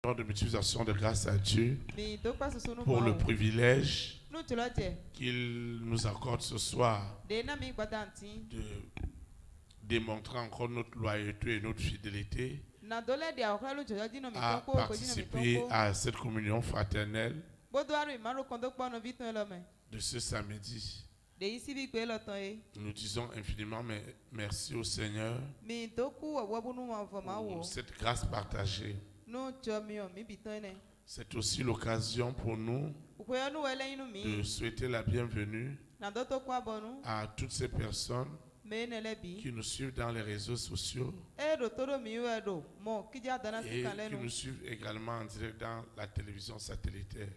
De multiplication de grâce à Dieu pour le privilège qu'il nous accorde ce soir de démontrer encore notre loyauté et notre fidélité à participer à cette communion fraternelle de ce samedi. Nous disons infiniment merci au Seigneur pour cette grâce partagée. C'est aussi l'occasion pour nous de souhaiter la bienvenue à toutes ces personnes qui nous suivent dans les réseaux sociaux et qui nous suivent également en direct dans la télévision satellitaire.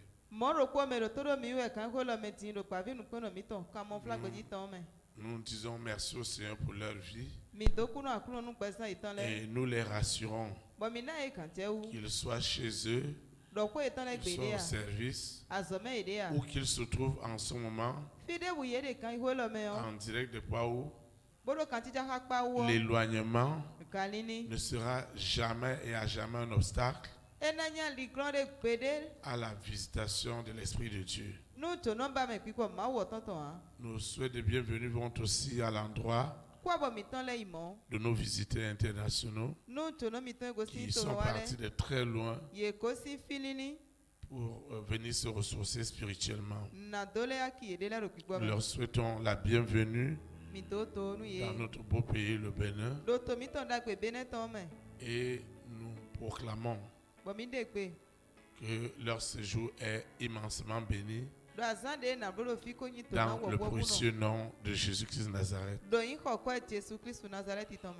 Nous disons merci au Seigneur pour leur vie et nous les rassurons qu'ils soient chez eux, qu'ils soient au service ou qu'ils se trouvent en ce moment en direct de Paou. L'éloignement ne sera jamais et à jamais un obstacle à la visitation de l'Esprit de Dieu. Nos souhaits de bienvenue vont aussi à l'endroit de nos visiteurs internationaux qui sont partis de très loin pour venir se ressourcer spirituellement. Nous leur souhaitons la bienvenue dans notre beau pays, le Bénin, et nous proclamons que leur séjour est immensément béni dans le précieux nom de Jésus-Christ de Nazareth.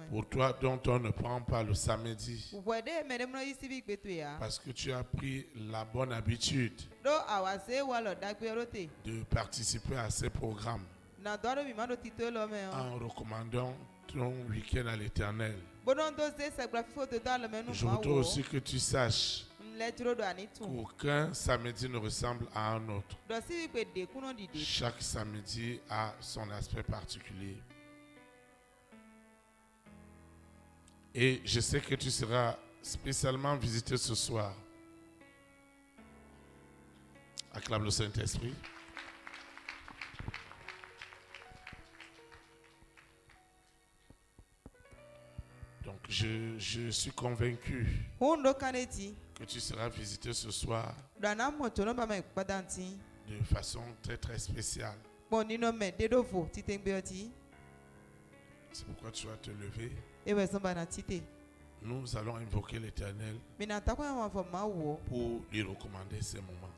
Pour toi dont on ne prend pas le samedi, parce que tu as pris la bonne habitude de participer à ces programmes en recommandant ton week-end à l'Éternel. Je voudrais aussi que tu saches qu'aucun samedi ne ressemble à un autre. Chaque samedi a son aspect particulier. Et je sais que tu seras spécialement visité ce soir. Acclame le Saint-Esprit. Donc je suis convaincu que tu seras visité ce soir de façon très très spéciale. C'est pourquoi tu vas te lever. Nous allons invoquer l'Éternel pour lui recommander ces moments.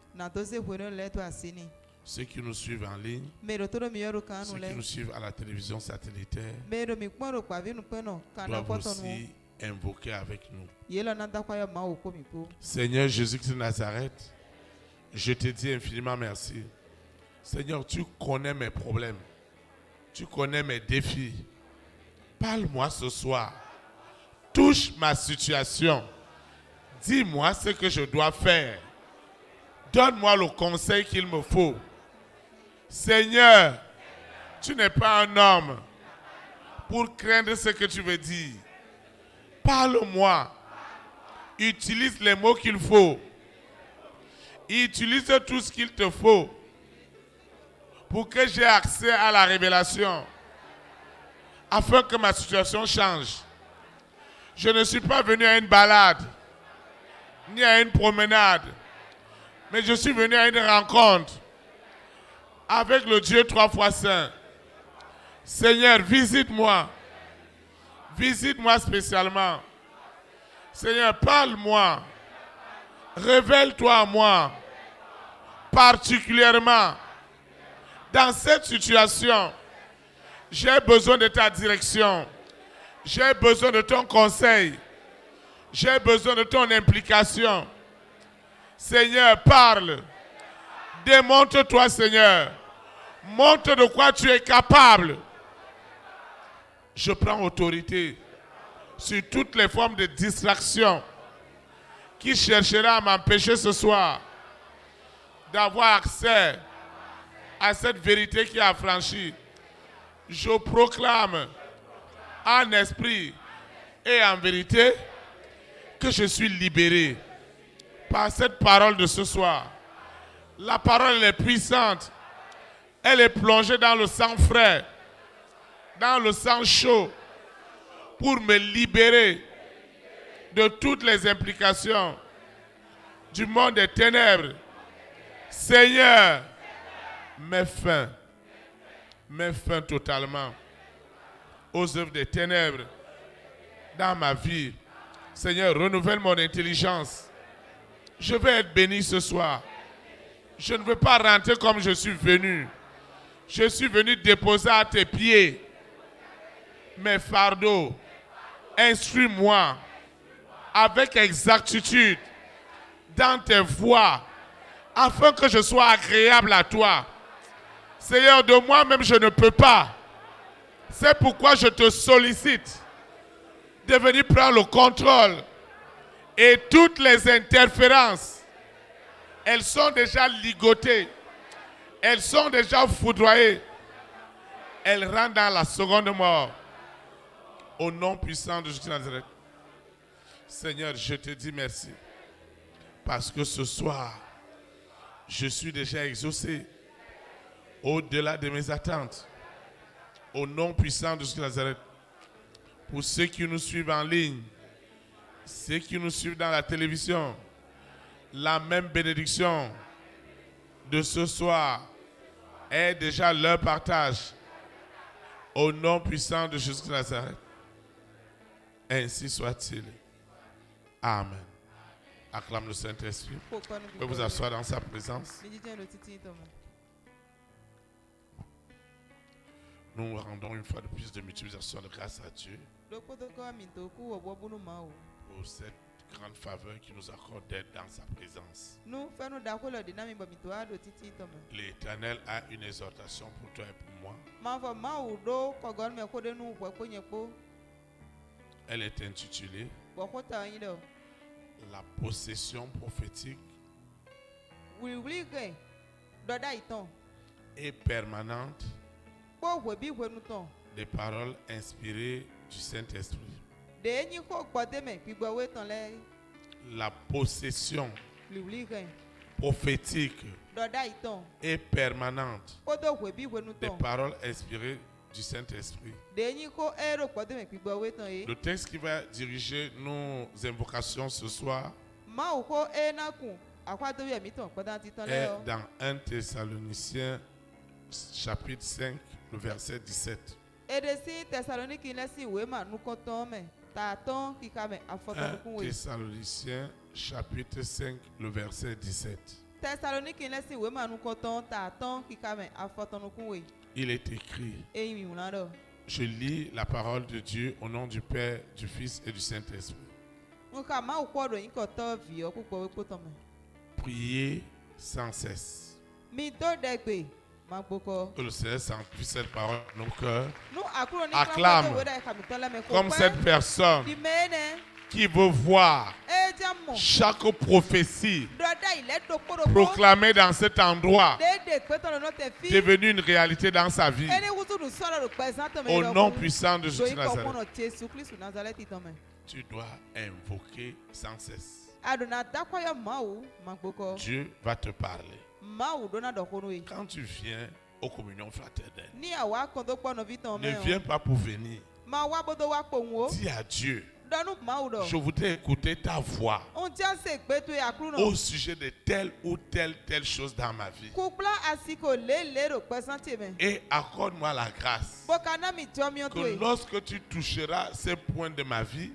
Ceux qui nous suivent en ligne, ceux qui nous suivent à la télévision satellitaire, doivent aussi invoquer avec nous. Seigneur Jésus-Christ de Nazareth, je te dis infiniment merci. Seigneur, tu connais mes problèmes. Tu connais mes défis. Parle-moi ce soir. Touche ma situation. Dis-moi ce que je dois faire. Donne-moi le conseil qu'il me faut. Seigneur, tu n'es pas un homme pour craindre ce que tu veux dire. Parle-moi. Utilise les mots qu'il faut. Utilise tout ce qu'il te faut pour que j'ai accès à la révélation afin que ma situation change. Je ne suis pas venu à une balade ni à une promenade, mais je suis venu à une rencontre avec le Dieu trois fois saint. Seigneur, visite-moi. Visite-moi spécialement. Seigneur, parle-moi. Révèle-toi à moi. Particulièrement, dans cette situation, j'ai besoin de ta direction. J'ai besoin de ton conseil. J'ai besoin de ton implication. Seigneur, parle. Démontre-toi, Seigneur. Montre de quoi tu es capable. Je prends autorité sur toutes les formes de distraction qui chercheraient à m'empêcher ce soir d'avoir accès à cette vérité qui est affranchie. Je proclame en esprit et en vérité que je suis libéré. par cette parole de ce soir. La parole elle est puissante. Elle est plongée dans le sang frais, dans le sang chaud, pour me libérer de toutes les implications du monde des ténèbres. Seigneur, mets fin totalement aux œuvres des ténèbres dans ma vie. Seigneur, renouvelle mon intelligence. Je vais être béni ce soir. Je ne veux pas rentrer comme je suis venu. Je suis venu déposer à tes pieds mes fardeaux. Instruis-moi avec exactitude dans tes voies, afin que je sois agréable à toi. Seigneur, de moi-même, je ne peux pas. C'est pourquoi je te sollicite de venir prendre le contrôle. Et toutes les interférences, elles sont déjà ligotées. Elles sont déjà foudroyées. Elles rentrent dans la seconde mort. Au nom puissant de Jésus de Nazareth. Seigneur, je te dis merci. Parce que ce soir, je suis déjà exaucé au-delà de mes attentes. Au nom puissant de Jésus de Nazareth. Pour ceux qui nous suivent en ligne, ceux qui nous suivent dans la télévision, la même bénédiction de ce soir est déjà leur partage. Au nom puissant de Jésus de Nazareth. Ainsi soit-il. Amen. Acclame le Saint-Esprit. Vous pouvez vous asseoir dans sa présence. Nous rendons une fois de plus de multiplication de grâce à Dieu pour cette grande faveur qui nous accorde d'être dans sa présence. L'Éternel a une exhortation pour toi et pour moi. Elle est intitulée La possession prophétique et permanente des paroles inspirées du Saint-Esprit. La possession prophétique et permanente des paroles inspirées du Saint-Esprit. Le texte qui va diriger nos invocations ce soir est dans 1 Thessaloniciens chapitre 5, le verset 17. 1 Thessaloniciens chapitre 5, le verset 17. Il est écrit. Je lis la parole de Dieu au nom du Père, du Fils et du Saint-Esprit. Priez sans cesse. Que le Seigneur sanctifie cette parole dans nos cœurs. Acclame comme cette personne qui veut voir chaque prophétie proclamée dans cet endroit devenue une réalité dans sa vie. Au nom puissant de Jésus de Nazareth. Tu dois invoquer sans cesse. Dieu va te parler. Quand tu viens aux communions fraternelles, ne viens pas pour venir. Dis à Dieu, je voudrais écouter ta voix au sujet de telle ou telle chose dans ma vie. Et accorde-moi la grâce que lorsque tu toucheras ces points de ma vie,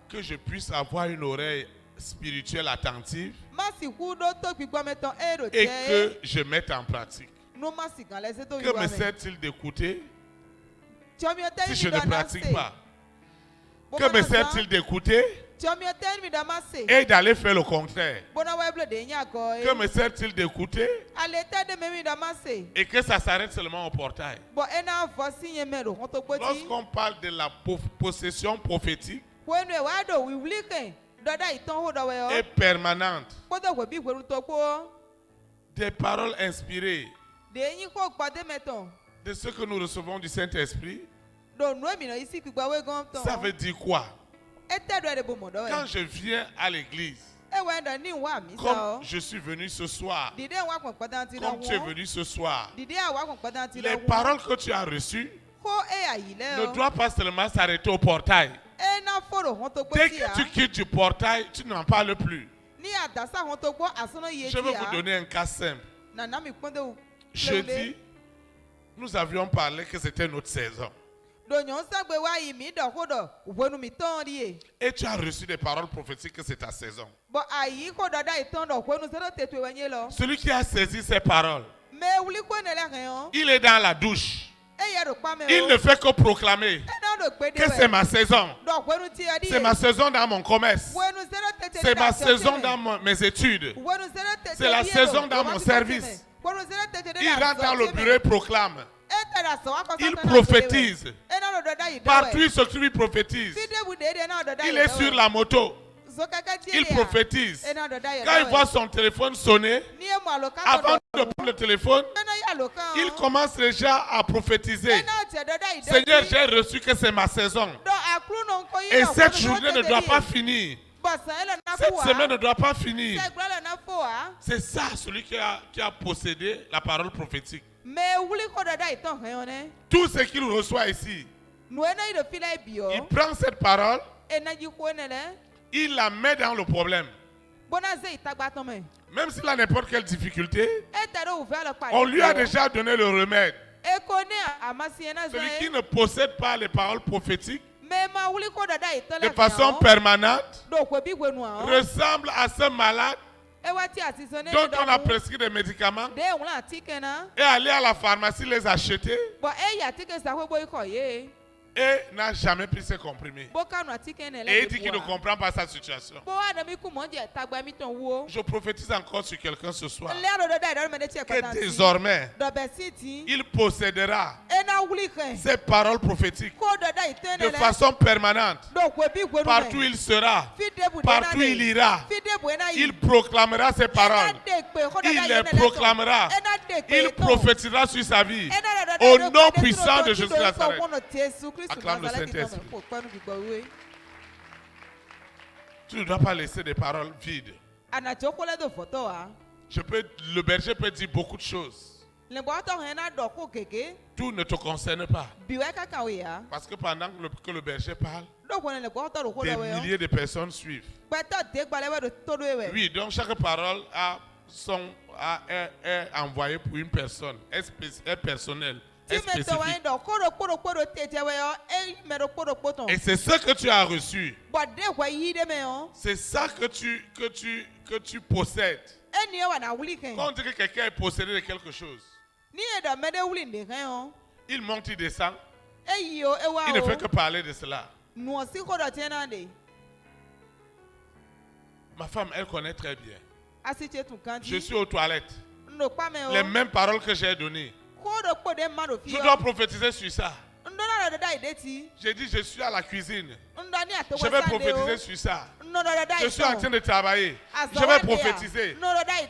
que je puisse avoir une oreille spirituelle attentive et que je mette en pratique. Que me sert-il d'écouter si je ne pratique pas? Que me sert-il d'écouter et d'aller faire le contraire? Que me sert-il d'écouter et que ça s'arrête seulement au portail? Lorsqu'on parle de la possession prophétique et permanente des paroles inspirées de ce que nous recevons du Saint-Esprit, ça veut dire quoi? Quand je viens à l'église, comme je suis venu ce soir, comme tu es venu ce soir, les paroles que tu as reçues ne doivent pas seulement s'arrêter au portail. Dès que tu quittes du portail, tu n'en parles plus. Je vais vous donner un cas simple. Jeudi, nous avions parlé que c'était notre saison. Et tu as reçu des paroles prophétiques que c'est ta saison. Celui qui a saisi ces paroles, il est dans la douche. Il ne fait que proclamer que c'est ma saison. C'est ma saison dans mon commerce. C'est ma saison dans mes études. C'est la saison dans mon service. Il rentre dans le bureau et proclame. Il prophétise. Partout il s'occupe, il prophétise. Il est sur la moto. Il prophétise. Quand il voit son téléphone sonner, avant de prendre le téléphone, il commence déjà à prophétiser. Seigneur, j'ai reçu que c'est ma saison. Et cette journée ne doit pas finir. Cette semaine ne doit pas finir. C'est ça, celui qui a possédé la parole prophétique. Tout ce qu'il reçoit ici, il prend cette parole, il la met dans le problème. Même s'il a n'importe quelle difficulté, on lui a déjà donné le remède. Celui qui ne possède pas les paroles prophétiques de façon permanente ressemble à ce malade dont on a prescrit des médicaments et aller à la pharmacie les acheter et n'a jamais pris ses comprimés. Et il dit qu'il ne comprend pas sa situation. Je prophétise encore sur quelqu'un ce soir que désormais il possédera ces paroles prophétiques de façon permanente. Partout où il sera, partout où il ira, il proclamera ces paroles. Il les proclamera. Il prophétisera sur sa vie. Au nom puissant de Jésus de Nazareth. Acclame le Saint-Esprit. Tu ne dois pas laisser des paroles vides. Le berger peut dire beaucoup de choses. Tout ne te concerne pas. Parce que pendant que le berger parle, des milliers de personnes suivent. Oui, donc chaque parole est envoyée pour une personne, est personnelle. Et c'est ce que tu as reçu. C'est ça que tu possèdes. Quand on dit que quelqu'un est possédé de quelque chose, il monte, il descend. Il ne fait que parler de cela. Ma femme, elle connaît très bien. Je suis aux toilettes. Les mêmes paroles que j'ai données. Je dois prophétiser sur ça. J'ai dit, je suis à la cuisine. Je vais prophétiser sur ça. Je suis en train de travailler. Je vais prophétiser.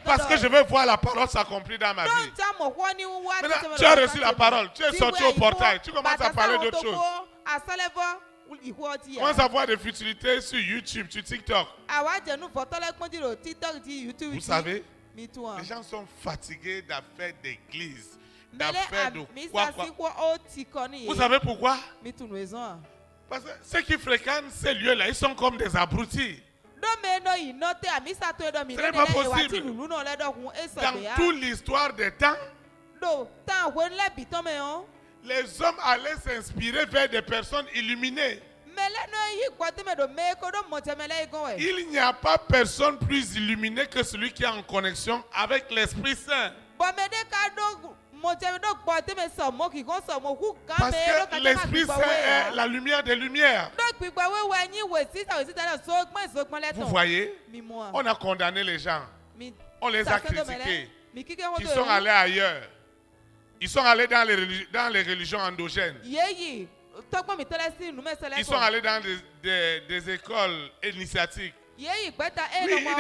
Parce que je veux voir la parole s'accomplir dans ma vie. Maintenant, tu as reçu la parole. Tu es sorti au portail. Tu commences à parler d'autres choses. Tu commences à voir des futilités sur YouTube, sur TikTok. Vous savez, les gens sont fatigués d'affaires d'église. D'affaires de quoi. Vous savez pourquoi? Parce que ceux qui fréquentent ces lieux-là, ils sont comme des abrutis. Ce n'est pas possible. Dans toute l'histoire des temps, les hommes allaient s'inspirer vers des personnes illuminées. Il n'y a pas personne plus illuminé que celui qui est en connexion avec l'Esprit Saint. Parce que l'Esprit Saint est la lumière des lumières. Vous voyez, on a condamné les gens. On les a critiqués. Ils sont allés ailleurs. Ils sont allés dans les religions endogènes. Ils sont allés dans des écoles initiatiques. Oui, ils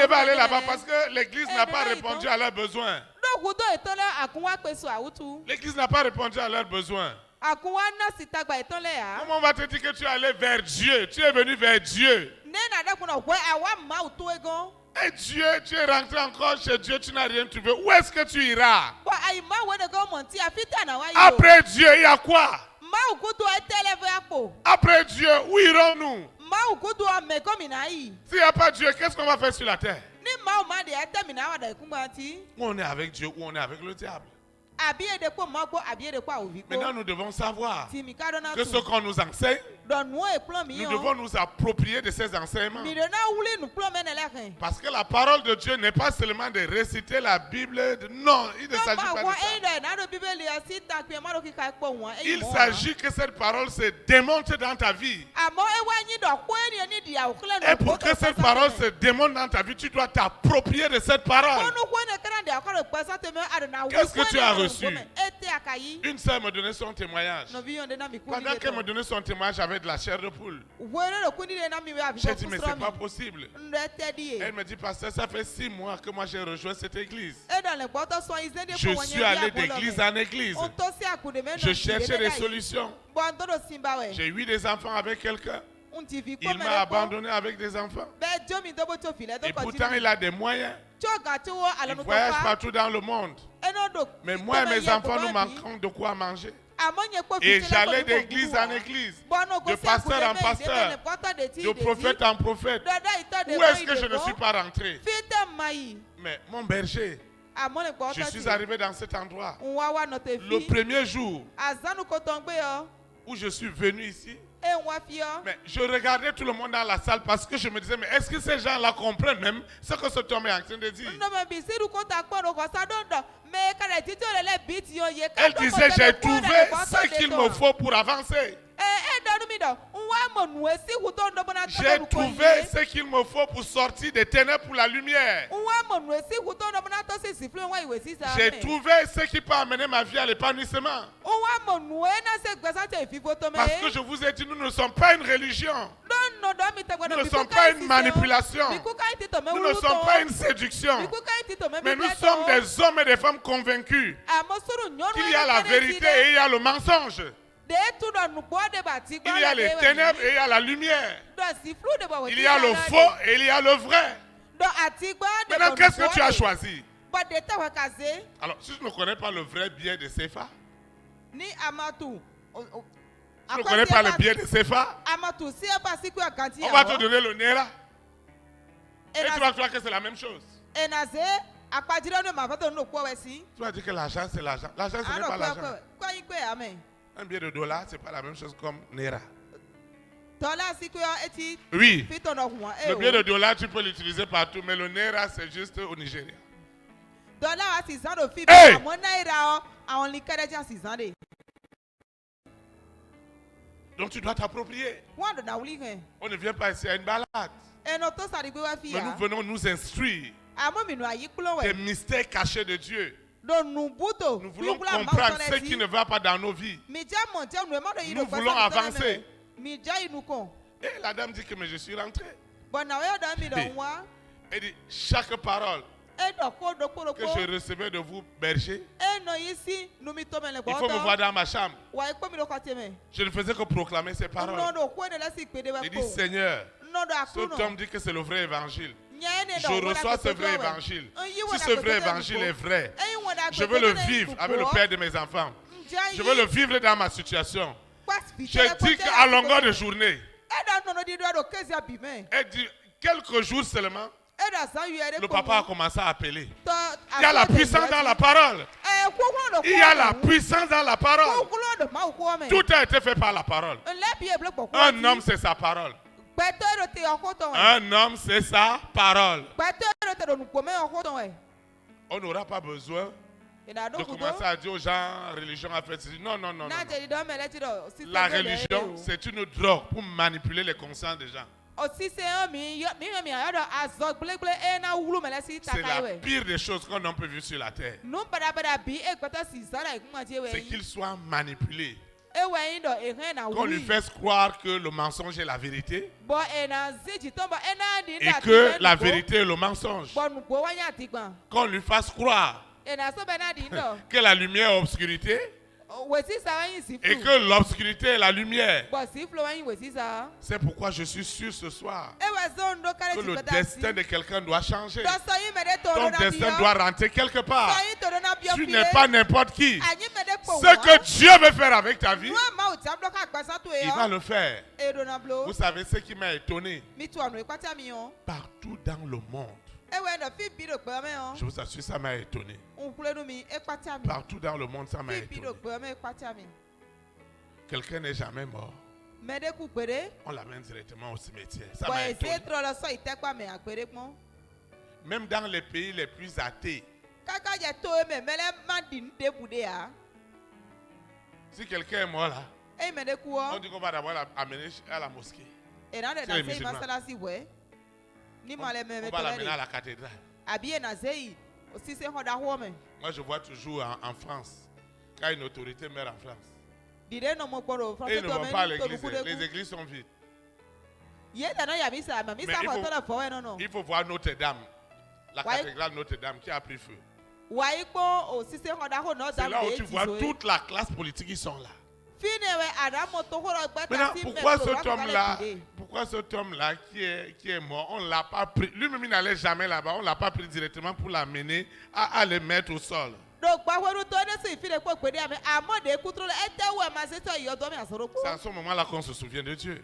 devaient aller là-bas parce que l'Église n'a pas répondu à leurs besoins. L'Église n'a pas répondu à leurs besoins. Comment on va te dire que tu es allé vers Dieu? Tu es venu vers Dieu. Et Dieu, tu es rentré encore chez Dieu, tu n'as rien trouvé. Où est-ce que tu iras? Après Dieu, il y a quoi? Après Dieu, où irons-nous? S'il n'y a pas Dieu, qu'est-ce qu'on va faire sur la terre? Où on est avec Dieu, où on est avec le diable. Maintenant, nous devons savoir que ce qu'on nous enseigne, nous devons nous approprier de ces enseignements. Parce que la parole de Dieu n'est pas seulement de réciter la Bible. Non, il ne s'agit pas de ça. Il s'agit que cette parole se démonte dans ta vie. Et pour que cette parole se démonte dans ta vie, tu dois t'approprier de cette parole. Qu'est-ce que tu as reçu? Une sœur me donnait son témoignage. Pendant qu'elle me donnait son témoignage avec de la chair de poule, j'ai dit mais c'est pas possible. Elle me dit pasteur, ça fait 6 mois que moi j'ai rejoint cette église. Je suis allé d'église en église. Je cherchais des solutions. J'ai eu des enfants avec quelqu'un. Il m'a abandonné avec des enfants. Et pourtant il a des moyens. Il voyage partout dans le monde. Mais moi et mes enfants, nous manquons de quoi manger. Et j'allais d'église en église, de pasteur en pasteur, de prophète en prophète. Où est-ce que je ne suis pas rentré? Mais mon berger, je suis arrivé dans cet endroit. Le premier jour où je suis venu ici, mais je regardais tout le monde dans la salle parce que je me disais, mais est-ce que ces gens-là comprennent même ce que cet homme est en train de dire? Elle disait, j'ai trouvé ce qu'il me faut pour avancer. J'ai trouvé ce qu'il me faut pour sortir des ténèbres pour la lumière. J'ai trouvé ce qui peut amener ma vie à l'épanouissement. Parce que je vous ai dit, nous ne sommes pas une religion. Nous ne sommes pas une manipulation. Nous ne sommes pas une séduction. Mais nous sommes des hommes et des femmes convaincus qu'il y a la vérité et il y a le mensonge. Il y a les ténèbres et il y a la lumière. Il y a le faux et il y a le vrai. Maintenant, qu'est-ce que tu as choisi? Alors, si tu ne connais pas le vrai biais de Sefa, tu ne connais pas le biais de Sefa, on va te donner le Nera. Et tu vas croire que c'est la même chose. Tu vas dire que l'argent, c'est l'argent. L'argent, ce n'est pas l'argent. Un billet de $, ce n'est pas la même chose comme Nera. Oui, le billet de $, tu peux l'utiliser partout, mais le Nera, c'est juste au Nigeria. Hey! Donc tu dois t'approprier. On ne vient pas ici à une balade. Mais nous venons nous instruire des mystères cachés de Dieu. Nous voulons comprendre ce qui ne va pas dans nos vies. Nous voulons avancer. Et la dame dit que mais je suis rentré. Elle dit chaque parole que je recevais de vous, berger, il faut me voir dans ma chambre. Je ne faisais que proclamer ces paroles. Il dit Seigneur, cet homme dit que c'est le vrai évangile. Je reçois ce vrai évangile. Si ce vrai évangile est vrai, je veux le vivre avec le père de mes enfants. Je veux le vivre dans ma situation. Je dis qu'à longueur de journée, elle dit quelques jours seulement, le papa a commencé à appeler. Il y a la puissance dans la parole. Il y a la puissance dans la parole. Tout a été fait par la parole. Un homme, c'est sa parole. Un homme, c'est sa parole. On n'aura pas besoin de commencer à dire aux gens, religion a fait ceci. Non, non, non, non. La religion, c'est une drogue pour manipuler les consciences des gens. C'est la pire des choses qu'on a pu vivre sur la terre. C'est qu'il soit manipulé. Qu'on lui fasse croire que le mensonge est la vérité et que la vérité est le mensonge. Qu'on lui fasse croire que la lumière est obscurité Et que l'obscurité est la lumière. Bon, si flou wani wesi ça. C'est pourquoi je suis sûr ce soir E wezo ndo kale que le tikota destin de quelqu'un doit changer. Do so yi mede to Ton na destin bio. doit rentrer quelque part. So yi to na bio. Tu n'es pas n'importe qui. Anyi mede po. Ce que Dieu veut faire avec ta vie, No ma o ti ablo ka gbasa to e il va yo. le faire. E do na blo. Vous savez ce qui m'a étonné? Mi tu anu e kwata mi yo. Partout dans le monde, E we no fi bi do pe me yo. je vous assure, ça m'a étonné. Unkulenu mi e kwata mi. Partout dans le monde, ça m'a Fi bi do étonné. pe me e kwata mi. Quelqu'un n'est jamais mort. Mede ku pere. On l'amène directement au cimetière. Ça Bo m'a e se étonné. tro lo so itekwa me agbere pon. Même dans les pays les plus athées, Kaka je to e me mele ma di nte bude ya. si quelqu'un est mort là, E mede ku on o. dit qu'on va d'abord l'amener à la mosquée. E na de C'est na les sei musulmans. masalasi we. Ni male me On me va l'amener à tole. la cathédrale. Abi e na sei. O si se hoda ho me. Moi, je vois toujours en France, quand une autorité meurt en France, Dire no mo kporo et ils français ne to vont me pas à to l'église. buku Les de ku. églises sont vides. Ye da na ya mi sa ma mi Mais sa il ho faut- to la fo we no no. Il faut voir Notre-Dame, la Ouais. cathédrale Notre-Dame qui a pris feu. Wa ikpo o si se hoda ho no da C'est là où me tu ti vois so. toute la classe politique, ils sont là. Fine we ada mo to ho ro gba Maintenant, ta si me. pourquoi cet homme-là qui est mort, on ne l'a pas pris, lui-même il n'allait jamais là-bas, on ne l'a pas pris directement pour l'amener à le mettre au sol. Donc, bah, ouais, nous donnons ce fil de quoi que à moi de coudre et t'as ouais, ma c'est toi, il y a dormi à son C'est à ce moment-là qu'on se souvient de Dieu.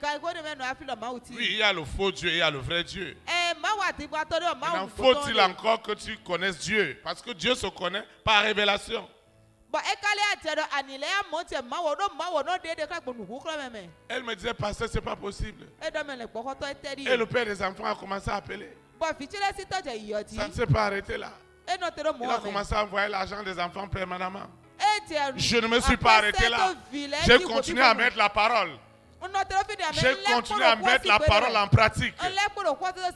quand on est à fil de Oui, il y a le faux Dieu et il y a le vrai Dieu. ma wati boit de ma Maintenant, faut-il encore que tu connaisses Dieu? Parce que Dieu se connaît par révélation. Bon, et quand elle a dit annulé à monter ma wono de crack pour nous même. Elle me disait, pasteur, c'est pas possible. Et demain, le pocho est dit. Et le père des enfants a commencé à appeler. Bon, fichu la cita j'ai yoti. Ça ne s'est pas arrêté là. Et notre Il a moi. commencé à envoyer l'argent des enfants permanemment. Et Je ne me suis pas arrêté là. J'ai continué à mettre la parole. J'ai continué à mettre la parole en pratique.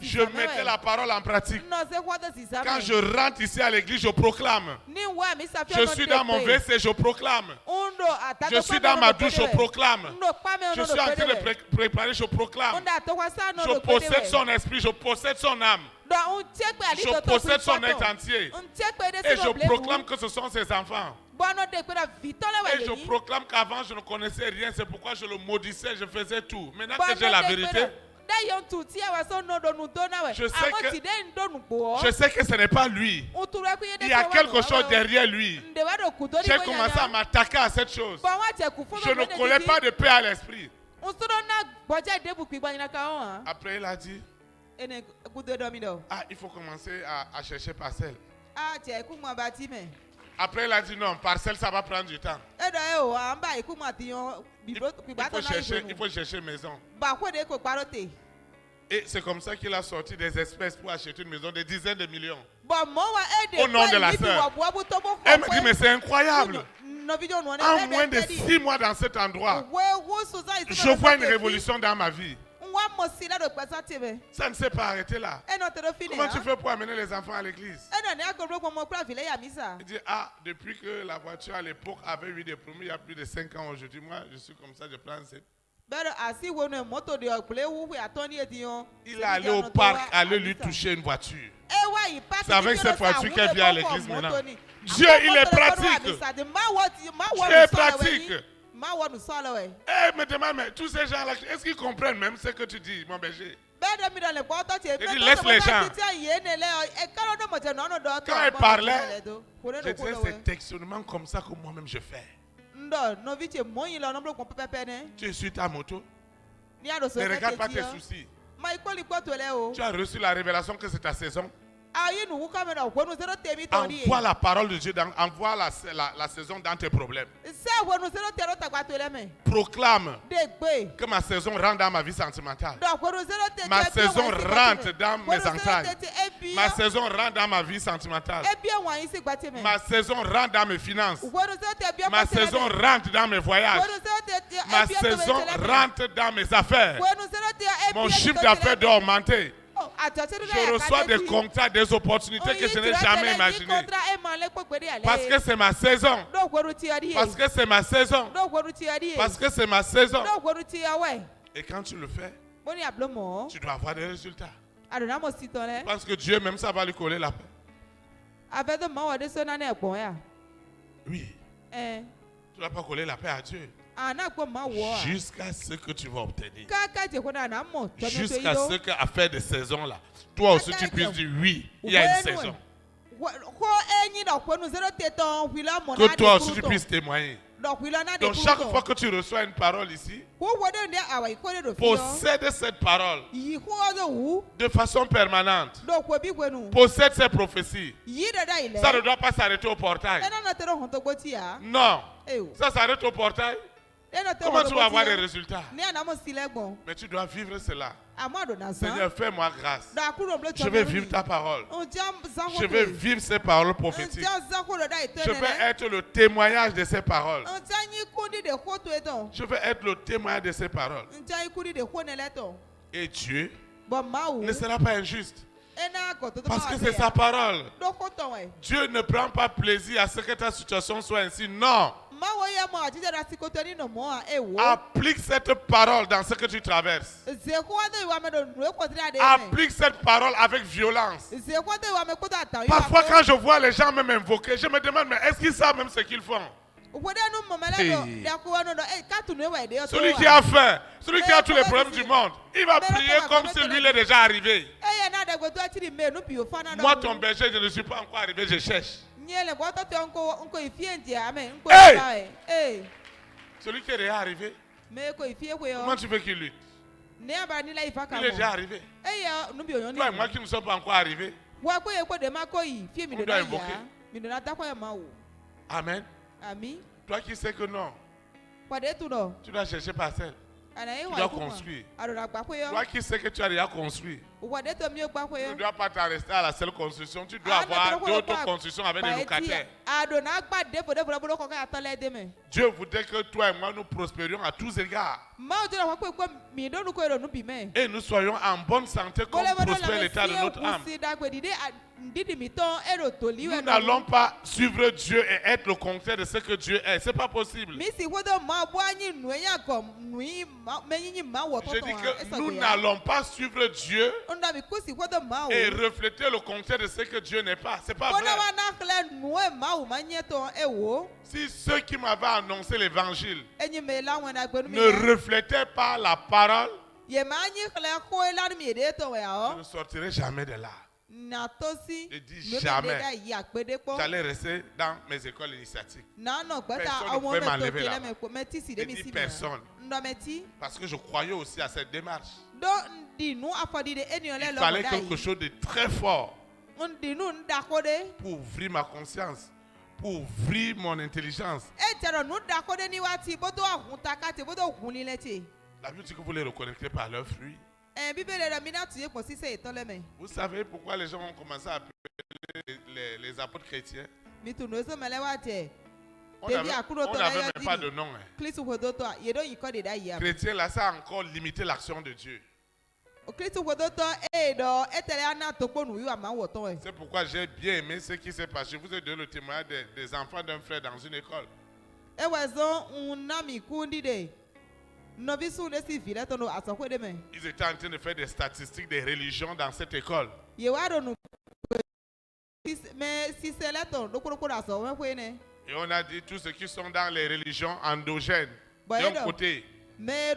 Je mettais la parole en pratique. Quand je rentre ici à l'église, je proclame. Je suis dans mon WC, je proclame. Je suis dans ma douche, je proclame. Je suis en train de préparer, je proclame. Je possède son esprit, je possède son âme. Je possède son être entier. Et je proclame que ce sont ses enfants. Et je proclame qu'avant je ne connaissais rien, c'est pourquoi je le maudissais, je faisais tout. Maintenant que j'ai la vérité, je sais que ce n'est pas lui. Il y a quelque chose derrière lui. J'ai commencé à m'attaquer à cette chose. Je ne collais pas de paix à l'esprit. Après il a dit, ah, il faut commencer à chercher parcelle. Après il a dit non, parcelle ça va prendre du temps. Il faut chercher maison. Et c'est comme ça qu'il a sorti des espèces pour acheter une maison de dizaines de millions. Au nom de la sœur. Elle me dit mais c'est incroyable. En moins de 6 mois dans cet endroit, je vois une révolution dans ma vie. Ça ne s'est pas arrêté là. Comment tu fais pour amener les enfants à l'église? Il dit, ah, depuis que la voiture à l'époque avait eu des problèmes, il y a plus de 5 ans aujourd'hui, moi je suis comme ça, je prends cette. Il est allé au parc, aller lui toucher une voiture. C'est avec cette voiture qu'elle vient à l'église maintenant. Dieu, il est pratique. Dieu est pratique. Eh, me demande, mais tous ces gens-là, est-ce qu'ils comprennent même ce que tu dis, mon berger? Il dit, laisse les gens. Quand elle parlait, je disais, c'est textionnement comme ça que moi-même je fais. Tu es sur ta moto. Ne regarde pas tes soucis. Tu as reçu la révélation que c'est ta saison. Envoie la parole de Dieu, envoie la saison dans tes problèmes. Proclame que ma saison rentre dans ma vie sentimentale. Ma saison rentre dans mes entrailles. Ma saison rentre dans ma vie sentimentale. Ma saison rentre dans mes finances. Ma saison rentre dans mes voyages. Ma saison rentre dans mes affaires. Mon chiffre d'affaires doit augmenter. Je reçois des contrats, des opportunités que je n'ai jamais imaginées. Parce que c'est ma saison. Parce que c'est ma saison. Parce que c'est ma saison. Et quand tu le fais, tu dois avoir des résultats. Parce que Dieu même ça va lui coller la paix. Oui. Eh. Tu ne vas pas coller la paix à Dieu. Ana ko ma wo. Jusqu'à ce que tu vas obtenir. Kaka je ko na na mo. Jusqu'à ce qu'à faire des saisons là, toi aussi tu puisses dire oui, il y a une saison. Que toi aussi tu puisses témoigner. Donc chaque fois que tu reçois une parole ici, possède cette parole de façon permanente. Possède ces prophéties. Ça ne doit pas s'arrêter au portail. Non, ça s'arrête au portail. Comment tu vas avoir des résultats? Mais tu dois vivre cela. Seigneur, fais-moi grâce. Je vais vivre ta parole. Je vais vivre ces paroles prophétiques. Je vais être le témoignage de ces paroles. Je vais être le témoignage de ces paroles. Et Dieu ne sera pas injuste. Parce que c'est sa parole. Dieu ne prend pas plaisir à ce que ta situation soit ainsi. Non. Applique cette parole dans ce que tu traverses. Applique cette parole avec violence. Parfois quand je vois les gens même invoquer, je me demande, mais est-ce qu'ils savent même ce qu'ils font? Celui qui a faim, celui qui a tous les problèmes du monde, il va prier comme si lui il est déjà arrivé. Moi ton berger, je ne suis pas encore arrivé, je cherche. Hey! Celui qui est déjà arrivé, comment tu veux qu'il lutte? Il est déjà arrivé. Toi et moi qui ne sommes pas encore arrivés, on doit invoquer. Amen. Toi qui sais que non, tu dois chercher parcelle. Tu dois construire. Toi qui sais que tu as déjà construit, tu ne dois pas t'en rester à la seule construction. Tu dois avoir d'autres constructions avec des locataires. Dieu voudrait que toi et moi nous prospérions à tous égards. Et nous soyons en bonne santé comme prospère l'état de notre âme. Nous n'allons pas suivre Dieu et être le contraire de ce que Dieu est. Ce n'est pas possible. Je dis que nous n'allons pas suivre Dieu et refléter le contraire de ce que Dieu n'est pas. Ce n'est pas vrai. Si ceux qui m'avaient annoncé l'évangile ne reflétaient pas la parole, je ne sortirai jamais de là. Je dis jamais. J'allais rester dans mes écoles initiatiques. Personne ne pouvait m'enlever là. Je dis personne. Parce que je croyais aussi à cette démarche. Il fallait quelque chose de très fort pour ouvrir ma conscience, pour ouvrir mon intelligence. La Bible dit que vous les reconnaîtrez par leurs fruits. Vous savez pourquoi les gens ont commencé à appeler les apôtres chrétiens? On n'avait même pas de nom. Chrétien, là, ça a encore limité l'action de Dieu. C'est pourquoi j'ai bien aimé ce qui s'est passé. Je vous ai donné le témoignage des enfants d'un frère dans une école. Ils étaient en train de faire des statistiques des religions dans cette école. Et on a dit tous ceux qui sont dans les religions endogènes. D'un côté, ceux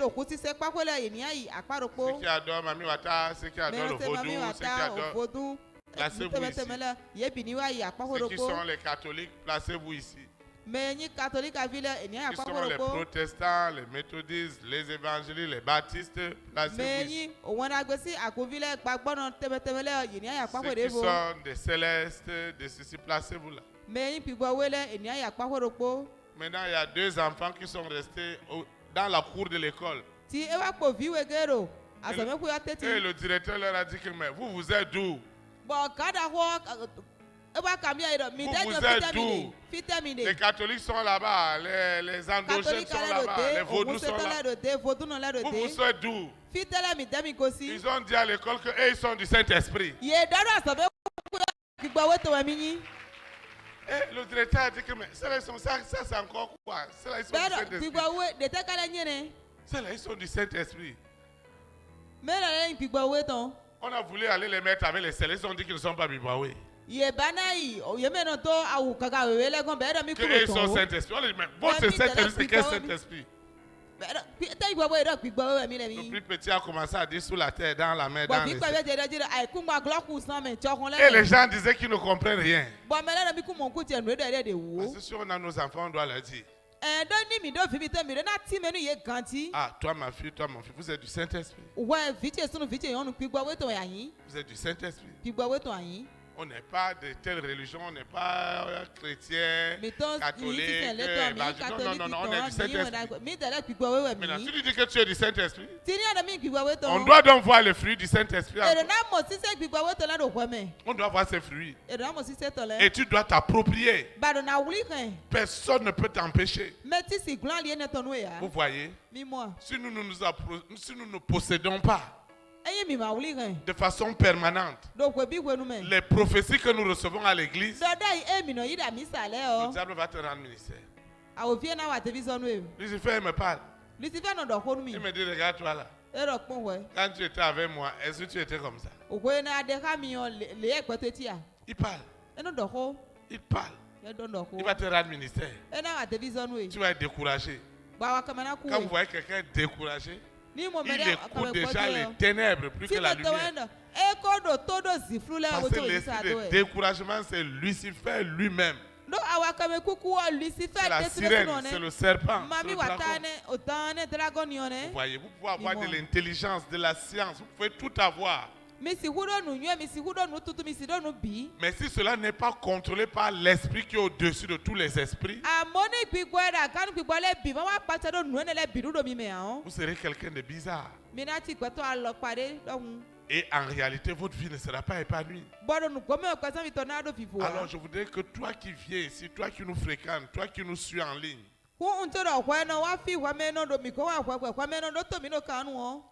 qui adorent Mami Wata, ceux qui adorent le vaudou, ceux qui adorent... Placez-vous ici. Ceux qui sont les catholiques, placez-vous ici. Qui sont les protestants, les méthodistes, les évangélistes, les baptistes, placez-vous ici. Ceux qui sont des célestes, des ceci, placez-vous là. Maintenant, il y a deux enfants qui sont restés dans la cour de l'école. Et le directeur leur a dit que mais vous êtes d'où? Vous êtes d'où? Les catholiques sont là-bas, les endogènes sont là-bas, les vaudous sont là-bas. Vous êtes d'où? Ils ont dit à l'école qu'eux ils sont du Saint-Esprit. Et le directeur a dit que mais ça c'est encore quoi? Ceux-là ils sont du Saint-Esprit. Ceux-là ils sont du Saint-Esprit. On a voulu aller les mettre avec les célestes, ils ont dit qu'ils ne sont pas Bibouaoué. Yebanaï, Yemenoto, Aou Kaka, Legon, Beda Que eux sont Mikuto. Saint-Esprit. On les met. Votre Saint-Esprit, c'est quel Saint-Esprit? Le plus petit a commencé à dire sous la terre, dans la mer, dans les cieux. Et les gens disaient qu'ils ne comprennent rien. Parce que si on a nos enfants, on doit leur dire. Ah, toi ma fille, toi mon fils, vous êtes du Saint-Esprit. Vous êtes du Saint-Esprit. On n'est pas de telle religion, on n'est pas chrétien, catholique, non, on est du Saint-Esprit. Maintenant, si tu dis que tu es du Saint-Esprit, on doit donc voir le fruit du Saint-Esprit. On doit voir ses fruits. Et tu dois t'approprier. Personne ne peut t'empêcher. Vous voyez, si nous ne possédons pas de façon permanente les prophéties que nous recevons à l'église, le diable va te rendre ministère. Lucifer me parle. Il me dit, regarde-toi là. Quand tu étais avec moi, est-ce que tu étais comme ça? Il parle. Il parle. Il va te rendre ministère. Tu vas être découragé. Quand vous voyez quelqu'un découragé, il écoute déjà les ténèbres plus que la lumière. Parce que l'esprit de découragement, c'est Lucifer lui-même. C'est la sirène, c'est le serpent, c'est le dragon. Vous voyez, vous pouvez avoir de l'intelligence, de la science, vous pouvez tout avoir. Mais si cela n'est pas contrôlé par l'esprit qui est au-dessus de tous les esprits, vous serez quelqu'un de bizarre. Et en réalité, votre vie ne sera pas épanouie. Alors je voudrais que toi qui viens ici, toi qui nous fréquentes, toi qui nous suis en ligne,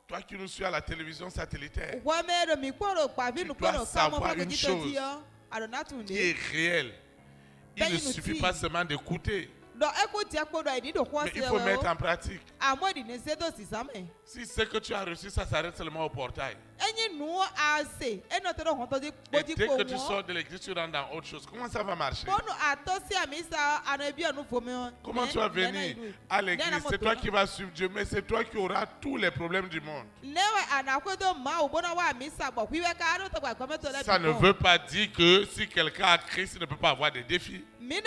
toi qui nous suis à la télévision satellitaire, tu dois savoir une chose qui est réelle. Il ne suffit pas seulement d'écouter, mais il faut mettre en pratique. Si ce que tu as reçu, ça s'arrête seulement au portail. Et dès que tu sors de l'église, tu rentres dans autre chose. Comment ça va marcher? Comment tu vas venir à l'église? C'est toi qui vas suivre Dieu, mais c'est toi qui auras tous les problèmes du monde. Ça ne veut pas dire que si quelqu'un a Christ, il ne peut pas avoir des défis. Mais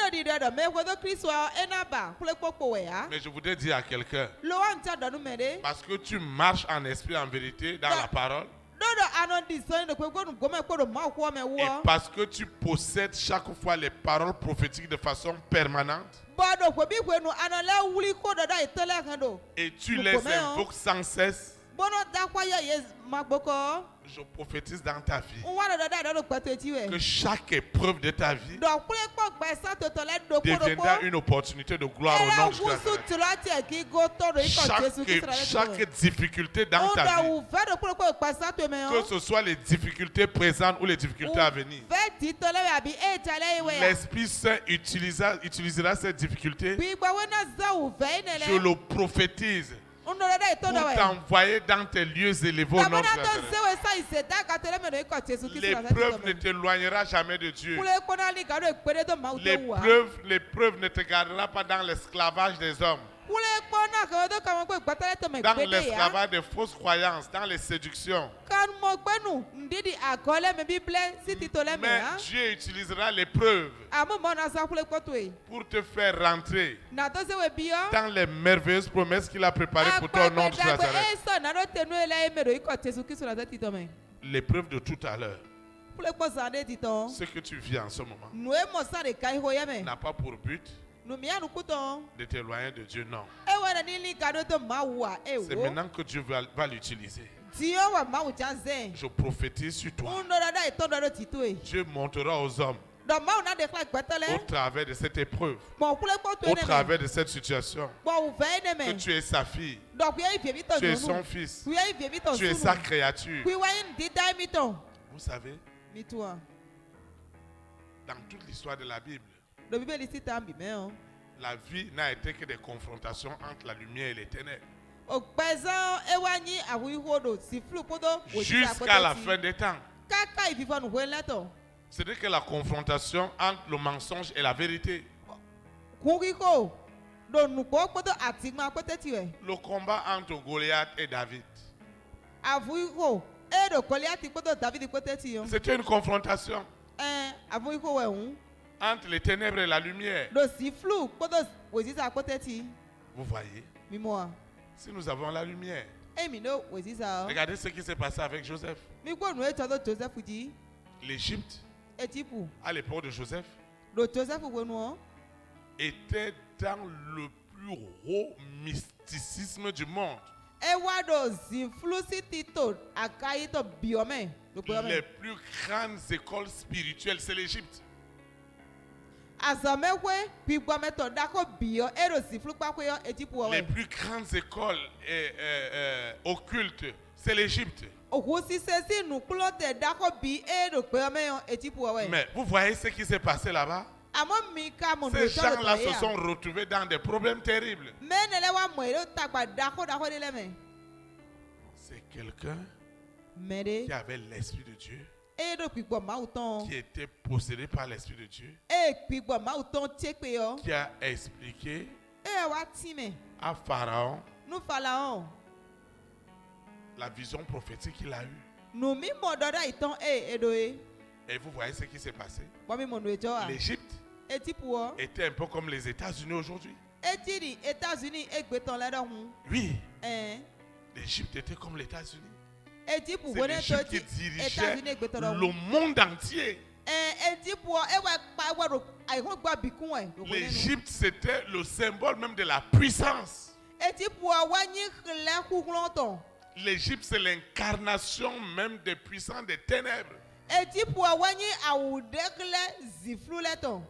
je voudrais dire à quelqu'un, parce que tu marches en esprit, en vérité, dans la parole, et parce que tu possèdes chaque fois les paroles prophétiques de façon permanente, et tu les invoques sans cesse, je prophétise dans ta vie que chaque épreuve de ta vie deviendra une opportunité de gloire au nom de Jésus. Chaque difficulté dans ta vie, que ce soit les difficultés présentes ou les difficultés à venir, l'Esprit Saint utilisera ces difficultés. Je le prophétise pour t'envoyer dans tes lieux élevés au nom de Jésus. L'épreuve ne t'éloignera jamais de Dieu. L'épreuve ne te gardera pas dans l'esclavage des hommes, dans l'esclavage des fausses croyances, dans les séductions. Mais Dieu utilisera l'épreuve pour te faire rentrer dans les merveilleuses promesses qu'il a préparées pour toi au nom de Nazareth. L'épreuve de tout à l'heure, ce que tu vis en ce moment, n'a pas pour but de t'éloigner de Dieu, non. C'est maintenant que Dieu va l'utiliser. Je prophétise sur toi. Dieu montrera aux hommes au travers de cette épreuve, au travers de cette situation, que tu es sa fille, tu es son fils, tu es sa créature. Vous savez, dans toute l'histoire de la Bible, la vie n'a été que des confrontations entre la lumière et les ténèbres. Jusqu'à la fin des temps. C'est-à-dire que la confrontation entre le mensonge et la vérité. Kuriko. Do nuko kpoto atigma kote tiwe. Le combat entre Goliath et David. Avuiko. E do Goliath kpoto David kote tiyo. C'était une confrontation Avuiko we un. entre les ténèbres et la lumière. Do si flou kpoto wezisa kote ti. Vous voyez, Mimoa. si nous avons la lumière, E mi no wezisa. regardez ce qui s'est passé avec Joseph. Mi ko no e chodo Joseph di. L'Égypte, E tipu. à l'époque de Joseph, Do Joseph we no. était dans le plus haut mysticisme du monde. E wa do si flou si tito akai to biome. Do Les biome. plus grandes écoles spirituelles, c'est l'Égypte. Azamekwe pigwame to dako bio e do si flou pakwe yo e tipu Les we. plus grandes écoles occultes, c'est l'Égypte. Oku si se si nukulo te dako bi e do biome yo e tipu we. Mais vous voyez ce qui s'est passé là-bas? Amo mi ka mo Ces no gens-là se sont retrouvés dans des problèmes terribles. menele wa mo e do tagba dako de leme. C'est quelqu'un Mede qui avait l'Esprit de Dieu, e do pigbo mauton. qui était possédé par l'Esprit de Dieu, E pigbo mauton chepe yo. qui a expliqué E wa time. à Pharaon Nu falaon. la vision prophétique qu'il a eue. Nu mi mo doda iton e do e. Et vous voyez ce qui s'est passé. Bo mi mo no ejo a. L'Égypte E tipu wo. était un peu comme les États-Unis aujourd'hui. E ti di États-Unis e gbeton le do hun. Oui, Eh. l'Égypte était comme les États-Unis. E tipu C'est wo ne to l'Égypte qui ti dirigeait États-Unis e gbeton do le hun. monde entier. E tipu wo e wa pa wa do ai ho gba bikun e. L'Égypte, c'était le symbole même de la puissance. E tipu wo wa nyi khle kuglon ton. L'Égypte, c'est l'incarnation même des puissants des ténèbres. E tipu wo wa nyi awude khle ziflu le ton.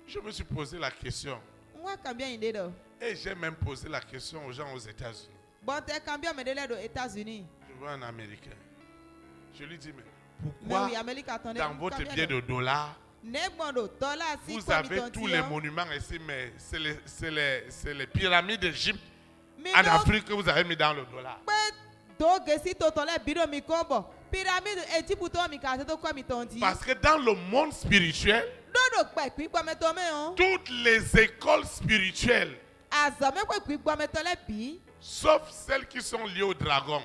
Je me suis posé la question, Nwa kambia inde do. et j'ai même posé la question aux gens aux États-Unis. Bon te kambia me de le do États-Unis. Je vois un Américain. Je lui dis, mais Mais pourquoi oui, Amérique attendait. dans votre billet de dollars, Negbondo dollar si vous avez tous les monuments ici, mais c'est les pyramides d'Égypte en Afrique que vous avez mis dans le dollar. Parce que dans le monde spirituel, toutes les écoles spirituelles, sauf celles qui sont liées au dragon,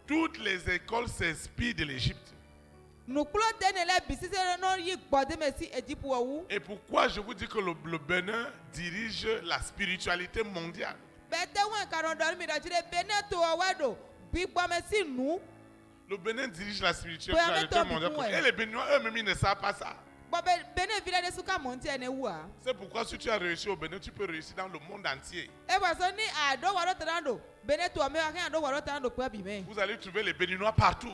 toutes les écoles s'inspirent de l'Égypte. Et pourquoi je vous dis que le Bénin dirige la spiritualité mondiale? Le Bénin dirige la spiritualité mondiale. Et les Béninois eux-mêmes ils ne savent pas ça. C'est pourquoi si tu as réussi au Bénin, tu peux réussir dans le monde entier. Vous allez trouver les Béninois partout.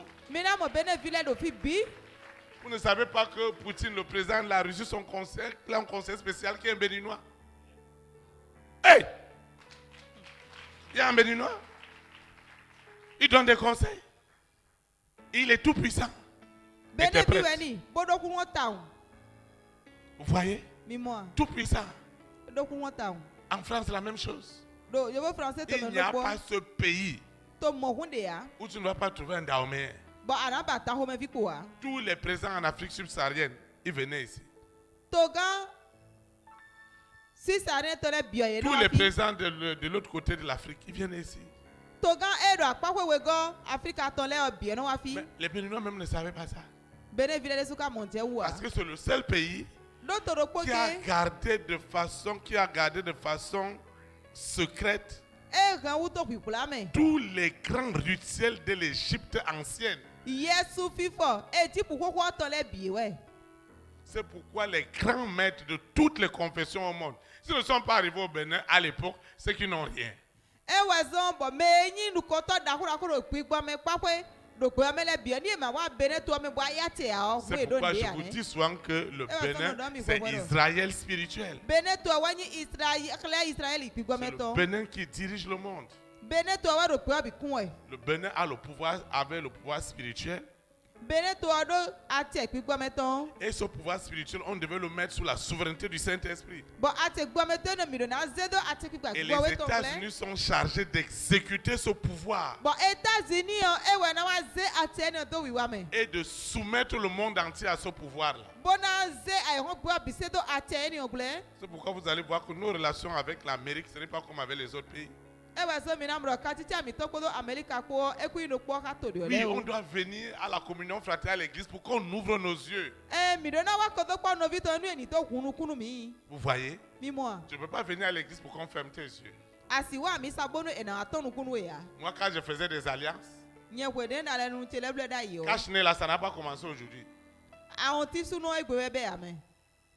Vous ne savez pas que Poutine, le président de la Russie, son conseil, il a un conseil spécial qui est un Béninois. Hey! Il y a un Béninois. Il donne des conseils. Il est tout puissant. Interprète. Vous voyez? Tout puissant. En France, la même chose. Il n'y a pas ce pays où tu ne vas pas trouver un Dahomey. Tous les présidents en Afrique subsaharienne, ils venaient ici. Tous les présidents de l'autre côté de l'Afrique, ils viennent ici. Mais les Béninois même ne savaient pas ça. Parce que c'est le seul pays qui a gardé de façon secrète tous les grands rituels de l'Égypte ancienne. C'est pourquoi les grands maîtres de toutes les confessions au monde, s'ils ne sont pas arrivés au Bénin à l'époque, c'est qu'ils n'ont rien. C'est pourquoi je vous dis souvent que le Bénin, c'est Israël spirituel. C'est le Bénin qui dirige le monde. Le Bénin avait le pouvoir spirituel, bene to aɖo ate kpikpɔmetɔ. Et ce pouvoir spirituel, on devait le mettre sous la souveraineté du Saint-Esprit. Bɔn ate gbɔmetɔ ne mi do na ze do ate kpikpɔ Et les gbɔwe tɔ lɛ. États-Unis sont chargés d'exécuter ce pouvoir Bɔn États-Unis yɔ ewɔ na wa ze ate ne do wiwa me. et de soumettre le monde entier à ce pouvoir-là. Bona ze ayɔn gbɔ bise do ate ne gblɛ. C'est pourquoi vous allez voir que nos relations avec l'Amérique, ce n'est pas comme avec les autres pays. Ewa so mina mrɔ katiti ami tɔ kpo do Amerika kpo ekui no kpɔ ka to do Oui, lɛ on o. doit venir à la communion fraternelle à l'église pour qu'on ouvre nos yeux. Mi do na wa kɔ do kpɔ novi tɔ nu eni to kunukunu mi. Vous voyez? Mi mɔ. Tu ne peux pas venir à l'église pour qu'on ferme tes yeux. Asi wa mi sabonu ena atɔ nukunu ya. Moi, quand je faisais des alliances, Nye wɛ de na lɛ nu tse lɛ blɛ da yi o. cache-nez là, ça n'a pas commencé aujourd'hui. Àwọn tí sunu egbe bɛ yame.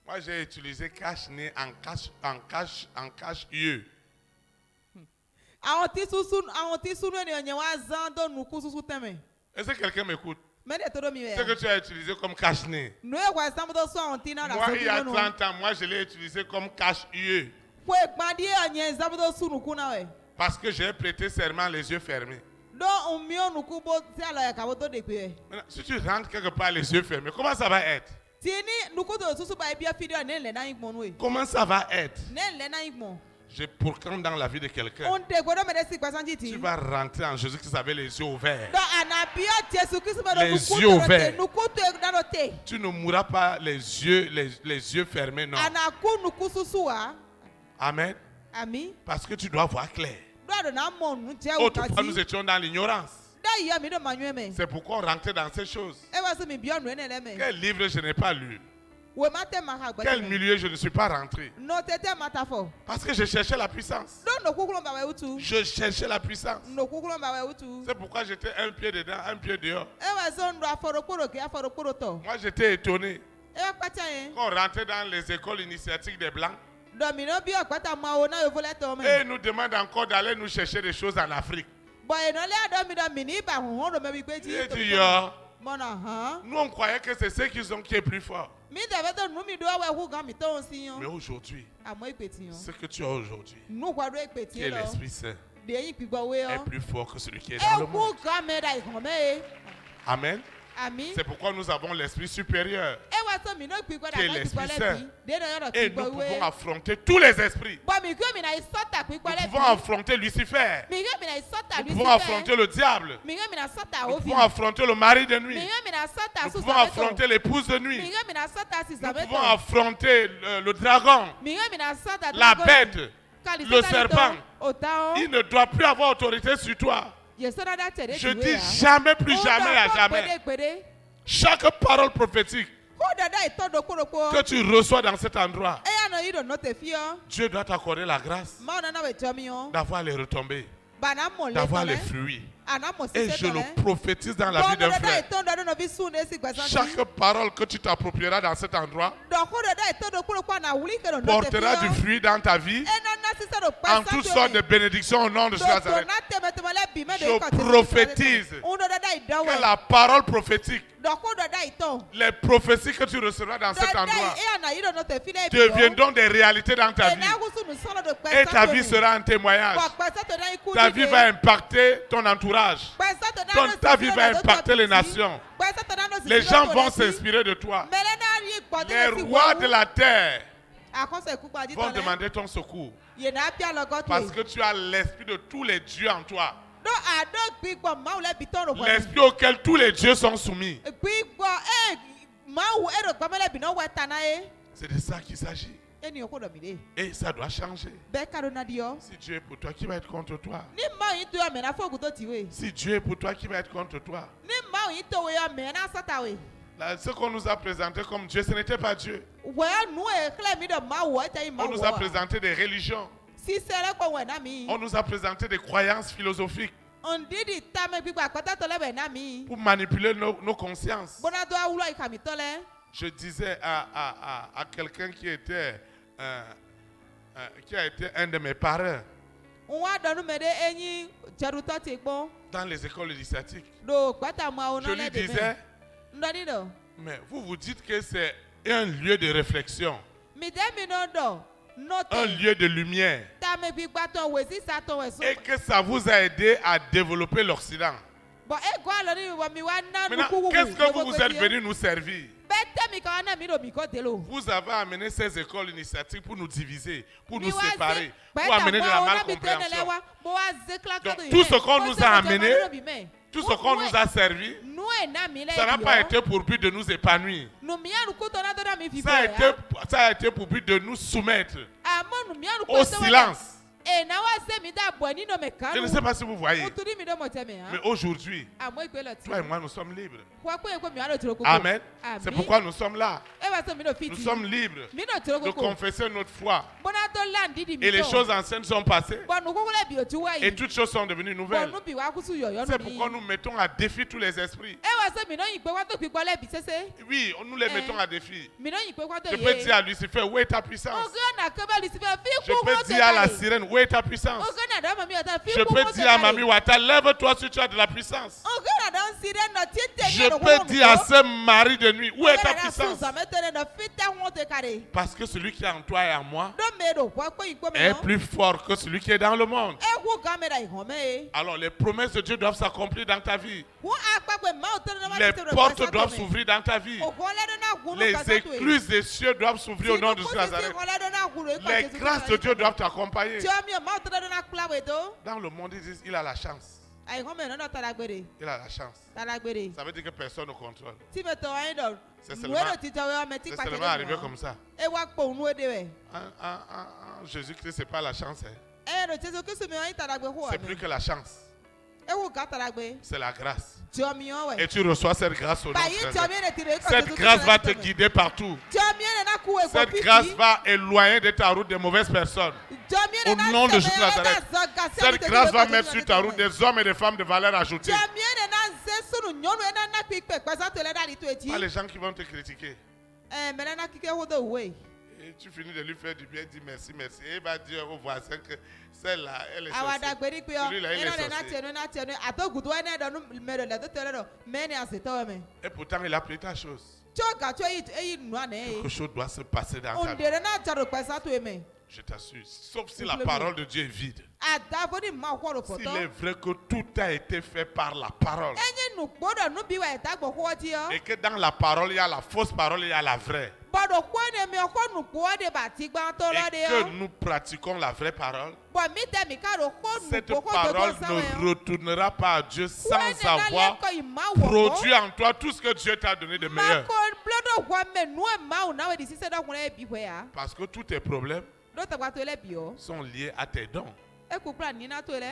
Moi, j'ai utilisé cache-nez en cache-yeux. Àwọn tí sunu eni nye wa zan do nuku susu tɛmɛ. Est-ce que quelqu'un m'écoute? Mɛ de to do mi Ce bɛ que ya. tu as utilisé comme cache-nez. Nu ekwa samu do so àwọn tí na Moi, la so il y a kunu. 30 ans, moi, je l'ai utilisé comme cache-yeux. Ko egbadi nye samu do su nuku na wɛ. Parce que j'ai prêté serment les yeux fermés. Do umio nuku bo ti alɔ ya kabo do de pe yɛ. Maintenant, si tu rentres quelque part les yeux fermés, comment ça va être? Tini nuku to susu ba ebi afi ne lɛ na yin gbɔn nu ye. Comment ça va être? Ne lɛ na yin gbɔn. Je proclame dans la vie de quelqu'un. On te gbɔdɔ mɛ de si gbasanji ti. Tu vas rentrer en Jésus-Christ avec les yeux ouverts. Do anabia Jesu Kristu bɛ do Les nuku yeux to ouverts. te nuku to da do te. Tu ne mourras pas les yeux fermés, non. Anaku nuku susu wa. Amen. Ami. Parce que tu dois voir clair. Do ado na mɔ nu jɛ Autrefois, nous wukati. étions dans l'ignorance. Da yi ya mi do ma nyuɛ mɛ. C'est pourquoi on rentrait dans ces choses. Ewa so mi bi ɔnu ene lɛ mɛ. Quel livre je n'ai pas lu? Wo ma te ma ka Quel gbɛdɛ mɛ. milieu je ne suis pas rentré? No tete ma ta fɔ. Parce que je cherchais la puissance. Do no kukulon ba wɛ utu. Je cherchais la puissance. No kukulon ba wɛ utu. C'est pourquoi j'étais un pied dedans, un pied dehors. Ewa so ndo afɔrokporo ke afɔrokporo tɔ. Moi, j'étais étonné. Ewa kpatsa yɛ. Quand on rentrait dans les écoles initiatiques des Blancs, Dɔmino bi ɔkpata ma wo na yovo lɛ tɔ et mɛ. ils nous demandent encore d'aller nous chercher des choses en Afrique. Bɔn enɔlɛ adɔmi mi ni ba huhun do mɛ bi gbe J'ai ti. dit, yo, Mɔna hàn. nous on croyait que c'est ceux qui sont qui est plus fort. Mi tɛfɛ to nu mi do awɛ hu gan mi tɔ n si Mais yan. aujourd'hui, Àmọ́ ìpè ti yan. ce que tu as aujourd'hui, Nu kwa do ìpè ti qui est lɔ. l'Esprit Saint, De yin kpigbɔ we est yɔ. plus fort que celui qui est dans le monde. Eku gan mɛ da ìkàn mɛ ye. Amen. Ami. C'est pourquoi nous avons l'Esprit supérieur. Ewa so mi no kpigbɔ da Qui est ka l'Esprit kpigbɔ lɛ Saint. bi. De na yɔrɔ Et nous kpigbɔ we. pouvons affronter tous les esprits. Bɔn mi kí mi na isɔta kpigbɔ Nous lɛ pouvons bi. affronter Lucifer. Mi kí mi na isɔta Nous pouvons affronter le diable. Mi kí mi na sɔta Nous ofi. pouvons affronter le mari de nuit. Mi kí mi na sɔta Nous susa pouvons mɛtɔ. affronter l'épouse de Mi nuit. kí mi na sɔta Nous sisa pouvons mɛtɔ. affronter le dragon, Mi kí mi na sɔta la dragon. bête. Kali le sɔta serpent. O ta Il ne doit plus avoir autorité sur toi. Yesu dada tɛ de Je ti we dis ya. jamais, plus jamais, à jamais. Gbede. Chaque parole prophétique Ko dada itɔ do kporokpo. que tu reçois dans cet endroit, Eya nɔ yi do nɔ te fi yɔ. Dieu doit t'accorder la grâce Maaw nana bɛ jɔ mi yɔ. d'avoir les retombées, Bana mɔ le d'avoir tɔ les lɛ. fruits. Ana mɔ Et sise je tɔ le lɛ. prophétise dans la vie d'un Dada frère. itɔ dɔ no bi sun de si gbɛsan ti. Chaque parole que tu t'approprieras dans cet endroit Dɔ ko dada itɔ do kporokpo ana wuli ke do nɔ te fi portera du yɔ. fruit dans ta vie Enana sise do en gbɛsan toutes ti sortes de o. bénédictions au nom de Do Nazareth. na tɛmɛtɛmɛ lɛ bi mɛ Je do ikɔ te fi prophétise N do dada que idɔwɛ. la parole prophétique, Dɔ ko dada itɔ. les prophéties que tu recevras dans cet Dada endroit eya na yi do nɔ te fi lɛ bi yɔ. deviendront des réalités dans ta vie. Ena kusu nu sɔlɔ do Et ta gbɛsan vie to ni. sera un témoignage. Bɔn gbɛsan to na iku Ta vie va impacter ton entourage. Gbɛsan to na Ton- no ta si vie fi va do impacter tɔ les si. nations. Gbɛsan to na no si Les fi gens do vont tɔ si. s'inspirer de toi. Mɛlɛ na yi gbɔdɔ Les lɛ si rois wɔ. de la terre Akɔsɔ ikukpa di vont tɔ lɛ. demander ton secours. Yena apia lɔgɔ to Parce ye. que tu as l'esprit de tous les dieux en toi. Do ado gbigbɔ maaw lɛ bitɔ do bɔ. L'esprit auquel tous les dieux sont soumis. Gbigbɔ maaw eɖo gbɔmɛ lɛ binɔ wɛ ta na ye. C'est de ça qu'il s'agit. Eni o ko dɔ mi de. Et ça doit changer. Bɛɛ ka do na di yɔ. Si Dieu est pour toi, qui va être contre toi? Ni maaw yi to yɔ mɛ na fɔ oguto ti we. Si Dieu est pour toi, qui va être contre toi? Ni maaw yi to we yɔ mɛ na sɔta we. Là, ce qu'on nous a présenté comme Dieu, ce n'était pas Dieu. Wɛ nu ekele mi dɔ maaw wɔ ete yi On maaw nous a wɔ. présenté des religions. Sise lɛ kɔ wɛ na mi. On nous a présenté des croyances philosophiques Ndidi tame gbigba akpɛtɛtɔ lɛ wɛ na mi. pour manipuler nos consciences. Bona do awulɔ yi kamitɔ lɛ. Je disais à quelqu'un qui a été un de mes parrains Nwa dɔnu mɛ de enyi dzɛɖutɔ ti gbɔ. dans les écoles initiatiques. Do gbata maawo Je nɔ lui lɛ de disais, mɛ. Ndɔni do. mais vous dites que c'est un lieu de réflexion, Mi de mi nɔ dɔ. un Nɔte. lieu de lumière, Tame gbigbatɔ wezi satɔ wɛ so. et que ça vous a aidé à développer l'Occident. Bon, e go alo ni wa mi wa na nu Maintenant, ku qu'est-ce que vous êtes venus nous servir? Bete mi ka na mi do mi ko de lo. Vous avez amené ces écoles initiatiques pour nous diviser, pour nous Mi wa séparer, ze- pour Beta amener de la wa ona mi tene malcompréhension. lewa, bo wa ze kla Donc, to tout ce qu'on nous a amené, tout ce qu'on Ouais. nous a servi, Nu e na mi le. ça n'a pas été pour but de nous épanouir. Nu mi anu ku to na do na mi fi Ça a été pour but de nous soumettre Amo nu mi anu ku au to wa. silence. E na wa se mi da bo ni no me ka. Je ne sais pas si vous voyez, Uturi mi do mo teme ha. mais aujourd'hui, Amo ikwe lo ti. toi et moi, nous sommes libres. Kwa ko e ko mi anu tiro ku. Amen. C'est pourquoi nous sommes là. E wa so mi do fiti. Nous sommes libres Mi no tiro de ku. confesser notre foi. Bona to land di mi. Et les choses anciennes sont passées Bon nu ku le bi o ti wa et yi. toutes choses sont devenues nouvelles. Bon nu bi wa ku su yo yo C'est nu. pourquoi nous mettons à défi tous les esprits. E wa so mi no yin pe wa to pi gbo le bi sese. Oui, nous les mettons à défi. Mi no yin pe wa to Je ye. peux dire à Lucifer, où est ta puissance? Ogo na ke ba Lucifer fi Je ku peux dire à la sirène, où est ta puissance? Ogo na da mami o ta fi Je ku peux dire à Mami Wata, lève-toi si tu as de la puissance. Ogo na da sire no ti te Je peux dire à ce mari de nuit, où est ta puissance? Parce que celui qui est en toi et en moi est plus fort que celui qui est dans le monde. Alors les promesses de Dieu doivent s'accomplir dans ta vie. Les portes doivent s'ouvrir dans ta vie. Les écluses des cieux doivent s'ouvrir au nom de Jésus Nazareth. Les grâces de Dieu doivent t'accompagner. Dans le monde, ils disent, il a la chance. Il a la chance. Ça veut dire que personne ne contrôle. C'est seulement arrivé comme ça. Jésus-Christ, ce n'est pas la chance. Hein. C'est plus que la chance. C'est la grâce. Et tu reçois cette grâce au nom de Jésus. Cette grâce va te guider partout. Cette grâce va éloigner de ta route de mauvaises personnes. Au nom de Jésus Nazareth. Cette grâce va mettre sur ta route des hommes et des femmes de valeur ajoutée. Pas les gens qui vont te critiquer. Et tu finis de lui faire du bien, dis merci, merci. Et il va dire au voisin que celle-là, elle est sorcière. Celui-là, il est sorcier. Et pourtant, il a pris ta chose. Quelque chose doit se passer dans ta vie. Je t'assure. Sauf si la parole de Dieu est vide. S'il est vrai que tout a été fait par la parole. Et que dans la parole, il y a la fausse parole et il y a la vraie. Et que nous pratiquons la vraie parole. Cette parole ne retournera pas à Dieu sans avoir produit en toi tout ce que Dieu t'a donné de meilleur. Parce que tous tes problèmes sont liés à tes dons.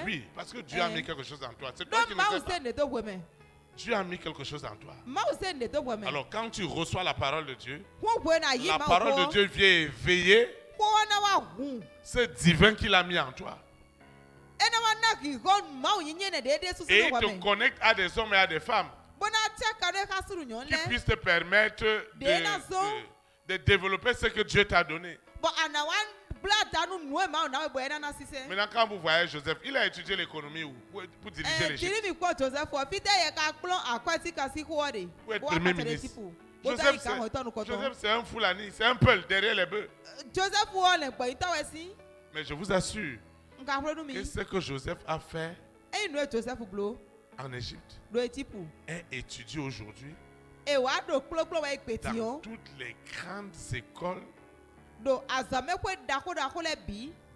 Oui, parce que Dieu a mis quelque chose en toi. C'est toi qui ne sais pas. Dieu a mis quelque chose en toi. Alors quand tu reçois la parole de Dieu, la parole de Dieu vient éveiller ce divin qu'il a mis en toi. Et il te connecte à des hommes et à des femmes qui puissent te permettre de développer ce que Dieu t'a donné. Maintenant, quand vous voyez Joseph, il a étudié l'économie pour diriger l'Égypte. Pour être premier ministre. Joseph, c'est un foulani, c'est un peul derrière les bœufs. Mais je vous assure que ce que Joseph a fait en Égypte est étudié aujourd'hui dans toutes les grandes écoles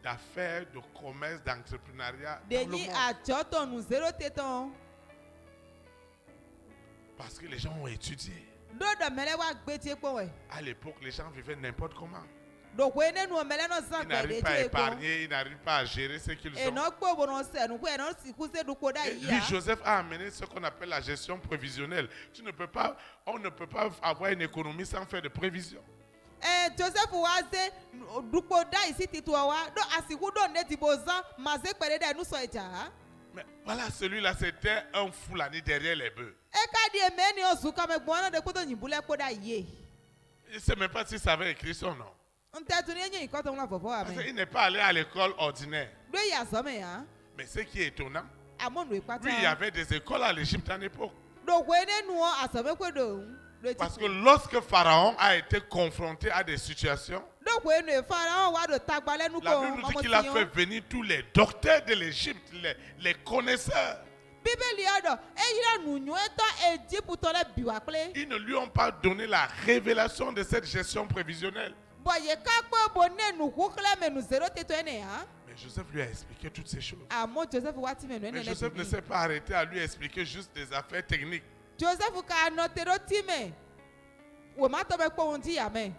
d'affaires, de commerce, d'entrepreneuriat dans le monde. Parce que les gens ont étudié. À l'époque, les gens vivaient n'importe comment. Ils n'arrivent pas à épargner, ils n'arrivent pas à gérer ce qu'ils ont. Et lui, Joseph a amené ce qu'on appelle la gestion prévisionnelle. On ne peut pas avoir une économie sans faire de prévision. Mais voilà, celui-là, c'était un foulani derrière les bœufs. Je ne sais même pas s'il savait écrire son nom. Parce qu'il n'est pas allé à l'école ordinaire. Mais ce qui est étonnant, oui, il y avait des écoles à l'Égypte à l'époque. Parce que lorsque Pharaon a été confronté à des situations, la Bible nous dit qu'il a fait venir tous les docteurs de l'Égypte, les connaisseurs. bíbélì ọ̀dọ̀ eyíra nùnyún ẹ̀tọ́ èjìbùtọ̀ lẹ́ bìwà pé. Ils ne lui ont pas donné la révélation de cette gestion prévisionnelle. bọ̀yẹ̀ ká pé bo nẹ́nu kúkúlẹ̀ mẹ́nu zèrò tètò ẹ̀ nìyà. Mais Joseph lui a expliqué toutes ces choses. àmọ́ Joseph wá tí mẹ́nu ẹ̀ Mais nẹ́lẹ́ Joseph ne bìbí. s'est pas arrêté à lui expliquer juste des affaires techniques. Joseph kà nọ tèrò tí mẹ́ wò má tọ́ bẹ́ pé ohun tí yà mẹ́.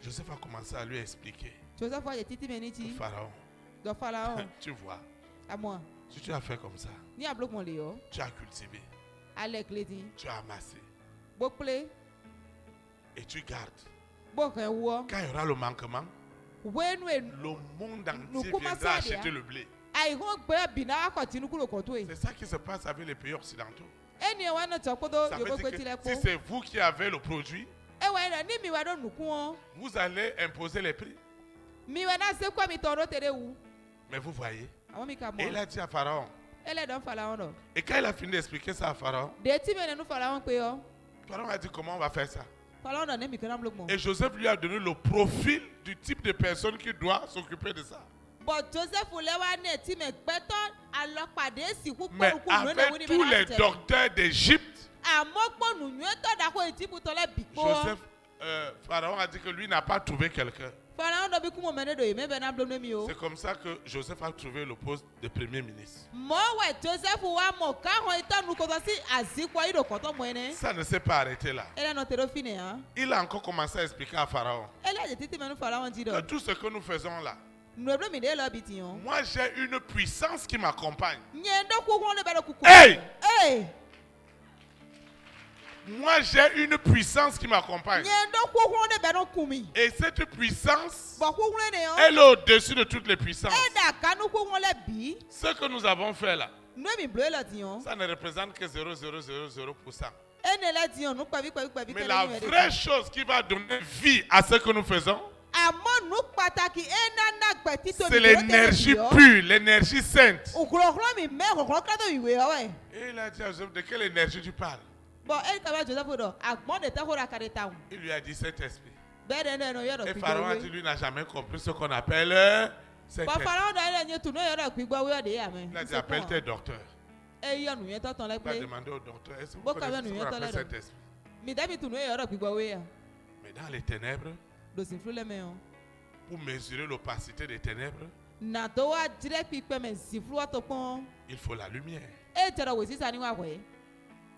Joseph a commencé à lui expliquer. Joseph wá yẹ títí mẹ́ ní ti. Pharaon, dọ̀ Pharaon tu vois, àmọ́ si tu as fait comme ça, ní àbúrò lè yọ tu as cultivé, alẹ́ kìlẹ̀dì tu as amassé gbóplé et tu gardes. gbókàn wọ́ Quand il y aura le manquement, wẹ́nu ẹ̀ le monde entier Nous viendra commençons à acheter dire. le blé. àìhàn gbé bìnnà akọ̀tínú kúrò kọ̀tún ẹ̀. C'est ça qui se passe avec les pays occidentaux. ẹni ẹ̀ wá náà tọ́ kótó Ça yòókù veut pé dire tilẹ̀ que kó. si c'est vous qui avez le produit, ẹ wà ẹ̀rọ ní miwà dọ̀ nùkú wọn. vous allez imposer les prix. miwà náà ṣe kọ́ mi tọ̀rọ̀ tẹ̀lé wu. Mais vous voyez, àwọn mi kà et il mọ́. a dit à Pharaon, ẹlẹ́dọ̀ Pharaon dọ̀. et quand il a fini d'expliquer ça à Pharaon, dèétí mi nínú Pharaon pé ọ. Pharaon a dit comment on va faire ça. Pharaon dọ̀ ní mi kẹ́rẹ́ àmúlò mọ́. Et Joseph lui a donné le profil du type de personne qui doit s'occuper de ça. bọ̀ Joseph lẹ́wà ní ẹtí mi gbẹ́tọ́ alọ́pàdé sìnkú Mais pọ̀rùkù nínú avec ìwé tous les docteurs d'Égypte, àmọ́ pọ̀nù yún ẹ̀tọ́ dàkọ̀ èjìbùtọ̀ lẹ́ bì pọ̀. Joseph, Pharaon a dit que lui n'a pas trouvé quelqu'un. Pharaon dọ̀ bí kú mọ̀ mẹ́rin dòye mẹ́bẹ̀ẹ́ náà blómi mi o. C'est comme ça que Joseph a trouvé le poste de premier ministre. mọ̀wẹ̀ Joseph wa mọ̀ káwọn ìtọ́nu kọ́tọ́ sí àzíkọ́ ìdòkọ́tọ́ mọ́ ẹni. Ça ne s'est pas arrêté là. ẹlẹ́nu tẹ̀rọ fi nìyà. Il a encore commencé à expliquer à Pharaon ẹlẹ́jẹ̀ títí mẹ́nu Pharaon ti que dọ̀. tout ce que nous faisons là, nùdó mi dé lọ bi tiyan. moi j'ai une puissance qui m'accompagne. nyɛ dɔ kúkú wọn bɛ dɔ kúkú. Hey! ee Moi j'ai une puissance qui m'accompagne. nyɛ dɔ kúkú wọn bɛ dɔ kun mi. Et cette puissance, bɔn kúkú ne yàn. elle est au-dessus de toutes les puissances. e da kanu kúkú wọn lɛ bi. Ce que nous avons fait là, nùdó mi bulon lɛ tiyan. ça ne représente que 0,000%. e ne lɛ tiyan nu kpɛbi Mais la vraie chose qui va donner vie à ce que nous faisons, àmọ́ nu pàtàkì e nana gbẹ títò c'est l'énergie pure, l'énergie sainte. òkúrọ̀kúrọ̀ mi mẹ́ òkúrọ̀ kátó ìwé ọ̀wẹ́. Et il a dit à Joseph, de quelle énergie tu parles? bɔn e kaba Joseph dɔ agbɔn de tɛ kó ra kari ta o. Il lui a dit Saint-Esprit. bɛɛ de ne yɔrɔ Et kpi Pharaon a dit, gbɔ lui n'a jamais compris ce qu'on appelle bɔn Saint-Esprit. Pharaon dɔ yɛrɛ nye tu ne yɔrɔ kpi gbɔ wíwɔ de yà mɛ. Il a dit, appelle tes docteurs. e yɔ nu yɛ tɔtɔn lɛ Il a kple demandé au docteur, est-ce que vous Bon, connaissez quand même, ce nous qu'on y appelle attendons. Saint-Esprit? mi dabi tu ne yɔrɔ kpi gbɔ wíyà. Mais dans les ténèbres, dosi fúlù lɛ mɛ o. pour mesurer l'opacité des ténèbres, nàtó wa dirɛ kpikpɛ mɛ zifuru wa tó kpɔn. il faut la lumière. e jɛrɛ wò sisan ni wa wɛ.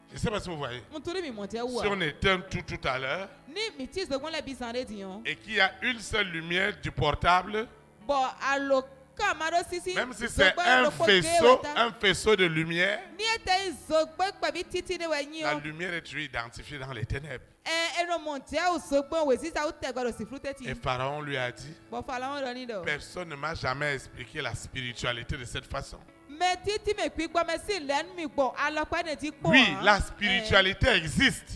Je ne sais pas si vous voyez. ntúri mi mọ̀ tẹ́ Si on wà. éteint tout à l'heure, ní mi tí sọgbọ́n lẹ bí san de ti yan. et qu'il y a une seule lumière du portable, bɔn alo kàmádó sisi. même si c'est zọgbọ́n un faisceau de lumière, ní e tẹ zọgbọ́n kpẹ̀bí títí de wẹ̀ yín la o. lumière est toujours identifiée dans les ténèbres. ẹnu mọ̀ tẹ́ o zọgbọ́n wò sisan o tẹ̀ gbọ́dọ̀ si fúlù tẹ́ ti. Et Pharaon lui a dit, bɔn Pharaon dɔ ní dɔ. personne ne m'a jamais expliqué la spiritualité de cette façon. mɛ títí mi kpikpɔ mɛ si lẹ́nu mi gbọ́ alọ́pàá ne ti kpọ́. Oui, la spiritualité existe.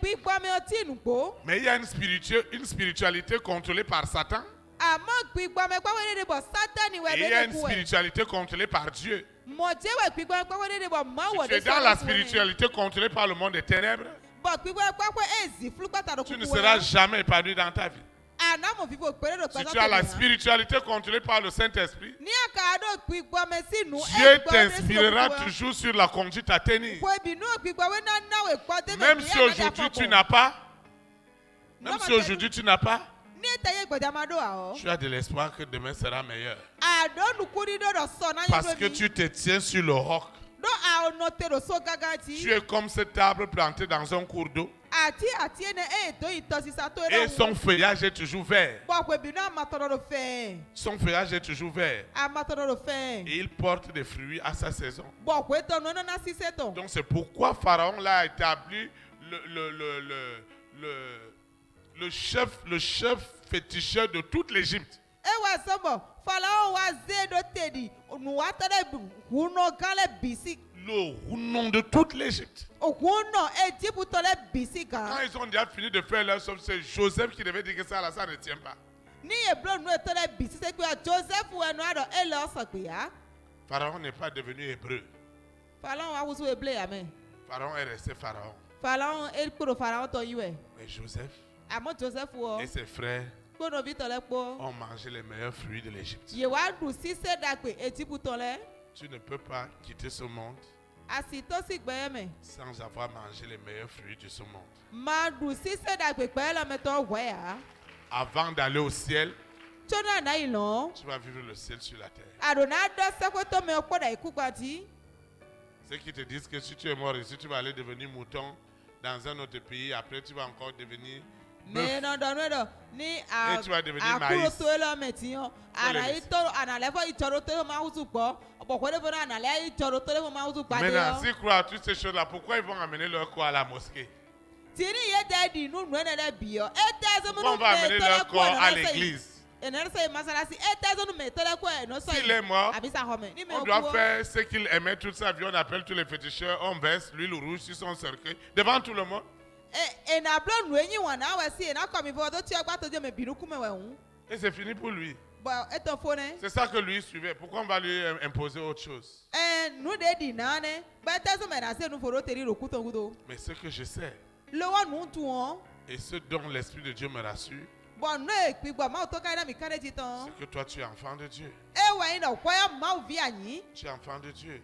kpikpɔ mi o ti nu gbó. Mais il y a une spiritualité contrôlée par Satan. àmọ́ kpikpɔ mi kpɔwé de bɔ Sátánì wẹ̀ Et il y a bẹ́ẹ̀ une ni kú ẹ̀. spiritualité contrôlée par Dieu. mọ̀jẹ́ wẹ̀ kpikpɔ mi kpɔwé de bɔ má Si wọ̀ tu es de dans la sọ́dọ̀ fún mi. spiritualité contrôlée par le monde des ténèbres, bɔn kpikpɔ mi kpɔwé e zi fúlù pátá tu ne kúkú seras ẹ̀. jamais épanoui dans ta vie. ànámọ̀ fífò péré do Si pátá tu as la tó yàn. spiritualité contrôlée par le Saint-Esprit, ní àkàdó kpikpɔ mi sí nu. Dieu t'inspirera toujours sur la conduite à tenir. kò ibi nù kpikpɔ mi náà náwó ìkpọ́ tẹ́lẹ̀ Même si aujourd'hui tu n'as pas, même si aujourd'hui tu n'as pas, ní ètò yẹ gbẹdàmádó àwọ̀. tu as de l'espoir que demain sera meilleur. àdó nukuri dọ́dọ̀ sọ náà Parce yẹ que tu te tiens sur le roc. dó àwọn nọtẹ̀rọ̀ so gángan Tu tí. es comme cet arbre planté dans un cours d'eau. àti ẹnẹ ètò ìtọ́sísá tó Et son feuillage est toujours vert. bọ́ pé ibi náà àmàtọ̀dọ̀ fẹ́. Son feuillage est toujours vert. àmàtọ̀dọ̀ fẹ́. Et il porte des fruits à sa saison. bọ́ pé tọ̀nù náà sísẹ́ tọ̀. Donc c'est pourquoi Pharaon l'a établi le chef féticheur de toute l'Égypte. ẹ wá sọ́bọ̀ Fáráò wá zé dó tèdí nùwà tẹ́lẹ̀ hùnà gánlẹ̀ bìsí. Le nom de toute l'Égypte. hùnà Égypte tọ́lẹ̀ bìsí Quand kan. ils ont déjà fini de faire leur sauce, c'est Joseph qui devait dire que ça, là, ça ne tient pas. ní èbúrò nù tọ́lẹ̀ bìsí sẹ́ pé Joseph ẹnu àdọ̀ ẹ lọ sọ pé yá. Pharaon n'est pas devenu hébreu. Fáráò wá wúsù eblé yà mẹ́. Pharaon est resté Pharaon. Fáráò ẹ kúrò Fáráò tọ̀ yí wẹ̀. Mais Joseph àmọ́ Joseph wọ. et ses frères gbọ́dọ̀ bí tọ́lẹ̀ pọ̀. ont mangé les meilleurs fruits de l'Égypte. yè wá dùn sísẹ́ dàgbé Égypte tọ́lẹ̀. Tu ne peux pas quitter ce monde Asi to si gbe me. sans avoir mangé les meilleurs fruits de ce monde. Ma du si se da gbegbe la me to we ya. Avant d'aller au ciel, Chona na ilo. tu vas vivre le ciel sur la terre. Adona do se ko to me opoda iku kwati. Ceux qui te disent que si tu es mort ici, tu vas aller devenir mouton dans un autre pays, après tu vas encore devenir Me bœuf. no do no do ni Et tu vas devenir akuro maïs. to lo metiyan. Ana laisser. ito ana le fo itoro to ma husu po. Opoko le fo na ana le itoro to le fo ma husu pade. Maintenant, s'ils croient à toutes ces choses-là, pourquoi ils vont amener leur corps à la mosquée? Tini ye de di nu nu ne le bio. E te zo mu Pourquoi on va amener leur corps à l'église? S'il est mort, on doit faire ce qu'il aimait toute sa vie. On appelle tous les féticheurs, on verse l'huile rouge sur son cercueil devant tout le monde. Et c'est fini pour lui. C'est ça que lui suivait. Pourquoi on va lui imposer autre chose? Mais ce que je sais, et ce dont l'Esprit de Dieu me rassure, c'est que toi tu es enfant de Dieu. Tu es enfant de Dieu.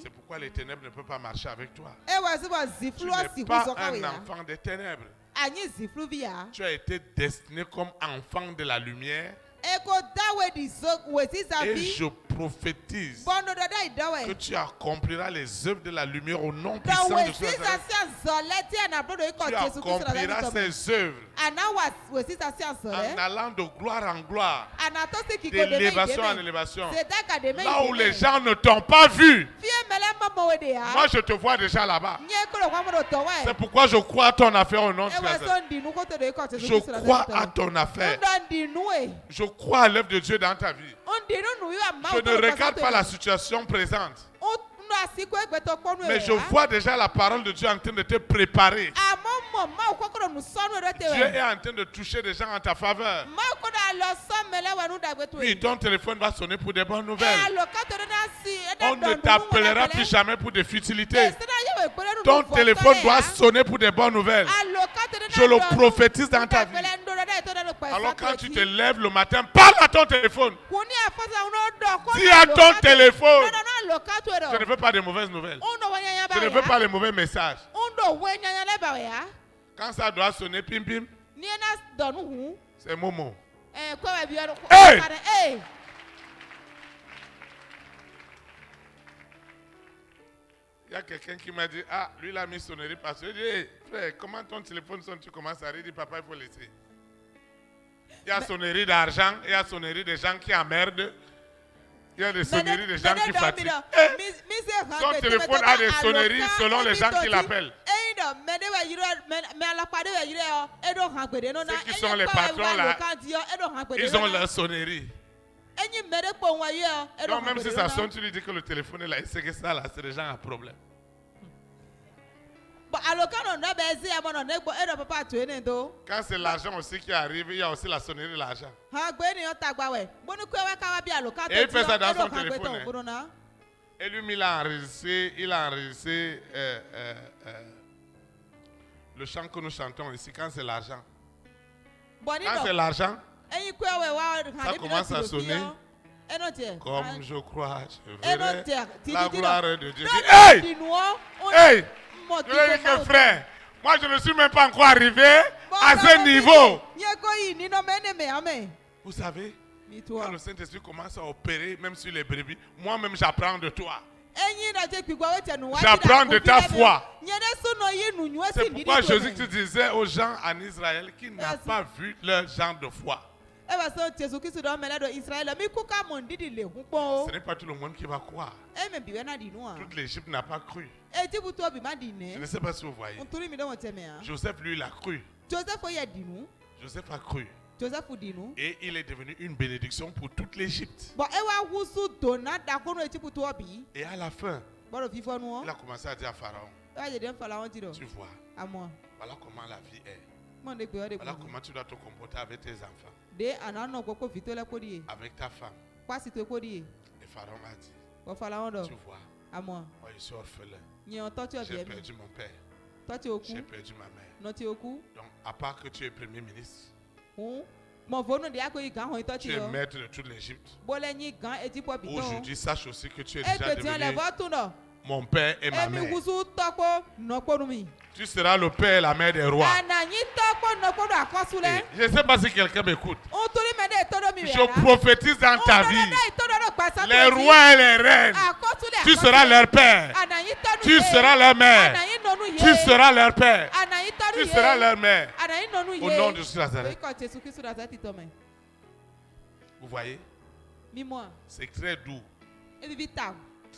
C'est pourquoi les ténèbres ne peuvent pas marcher avec toi. Tu n'es pas un enfant des ténèbres. Tu as été destiné comme enfant de la lumière. Et je prophétise que tu accompliras les œuvres de la lumière au nom puissant de Jésus. Tu accompliras ces œuvres en allant de gloire en gloire, d'élévation en élévation. Là où les gens ne t'ont pas vu, moi je te vois déjà là-bas. C'est pourquoi je crois à ton affaire au nom de Jésus. Je crois à ton affaire. Je crois à l'œuvre de Dieu dans ta vie. Je ne regarde pas la situation présente, mais je vois déjà la parole de Dieu en train de te préparer. Dieu est en train de toucher des gens en ta faveur. Puis ton téléphone va sonner pour des bonnes nouvelles. On ne t'appellera plus jamais pour des futilités. Ton téléphone doit sonner pour des bonnes nouvelles. Je le prophétise dans ta vie. Alors quand tu te lèves le matin, parle à ton téléphone. Dis à ton téléphone, je ne veux pas de mauvaises nouvelles. Je ne veux pas les mauvais messages. Quand ça doit sonner, pim pim, c'est Momo. Hey! Il y a quelqu'un qui m'a dit, ah, lui il a mis sonnerie parce que je dis, hey, frère, comment ton téléphone sonne, tu commences à rire, dit, papa, il faut laisser. Il y a sonnerie d'argent, il y a sonnerie des gens qui emmerdent, il y a des sonneries des gens qui fatiguent. Son téléphone a des sonneries selon les gens qui l'appellent. Ceux qui sont les patrons là, ils ont leur sonnerie. Donc même si ça sonne, tu lui dis que le téléphone est là, c'est que ça là, c'est des gens à problème. Quand c'est l'argent aussi qui arrive, il y a aussi la sonnerie de l'argent. Et il fait ça dans son téléphone. Et lui, il a enregistré le chant que nous chantons ici, quand c'est l'argent. Quand c'est l'argent, ça commence à sonner. Comme je crois, je verrai la gloire de Dieu. Hey! Hey! Je veux dire que frère, moi je ne suis même pas encore arrivé à ce niveau. Vous savez, quand le Saint-Esprit commence à opérer, même sur les brebis, moi-même j'apprends de toi. J'apprends de ta foi. C'est pourquoi Jésus disait aux gens en Israël qu'ils n'ont pas vu leur genre de foi. Ce n'est pas tout le monde qui va croire. Toute l'Égypte n'a pas cru. Je ne sais pas si vous voyez. Joseph, lui, il a cru. Joseph a cru. Et il est devenu une bénédiction pour toute l'Égypte. Et à la fin, il a commencé à dire à Pharaon, tu vois, voilà comment la vie est. Voilà comment tu dois te comporter avec tes enfants, avec ta femme. Et Pharaon a dit, tu vois, moi je suis orphelin. J'ai perdu mon père. J'ai perdu ma mère. Donc, à part que tu es premier ministre, tu es maître de toute l'Égypte. Aujourd'hui, sache aussi que tu es déjà devenu mon père et ma emi mère. wusu tɔkpo nɔkponu mi. Tu seras le père et la mère des rois. Ananyi tɔkpo nɔkponu akɔsu lɛ. Et je ne sais pas si quelqu'un m'écoute. Ntuli mɛ de tɔdɔ mi Je wɛrɛ. prophétise dans ta vie. Les Les rois et les reines. Tu seras leur père. Tu seras leur mère. Tu seras leur père. Tu seras leur mère. Au nom de Jésus Nazareth. Vous voyez, c'est très doux.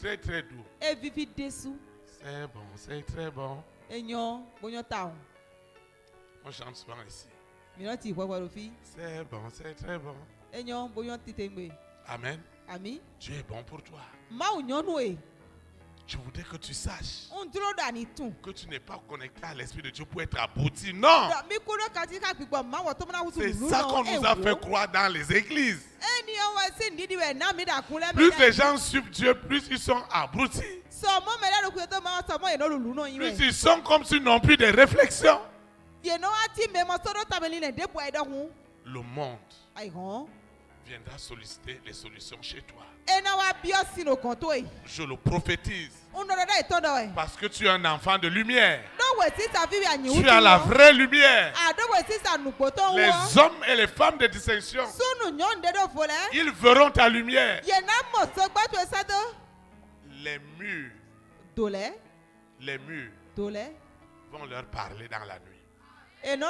Très très doux. C'est bon, c'est très bon. On chante souvent ici. C'est bon, c'est très bon. Amen. Dieu est bon pour toi. Je voudrais que tu saches que tu n'es pas connecté à l'Esprit de Dieu pour être abouti. Non. C'est ça qu'on nous a fait croire dans les églises. Plus les gens suivent Dieu, plus ils sont abrutis. Plus ils sont comme s'ils n'ont plus de réflexion. Le monde viendra solliciter les solutions chez toi. Je le prophétise. Parce que tu es un enfant de lumière. Tu as la vraie lumière. Les hommes et les femmes de distinction, ils verront ta lumière. Les murs vont leur parler dans la nuit. Les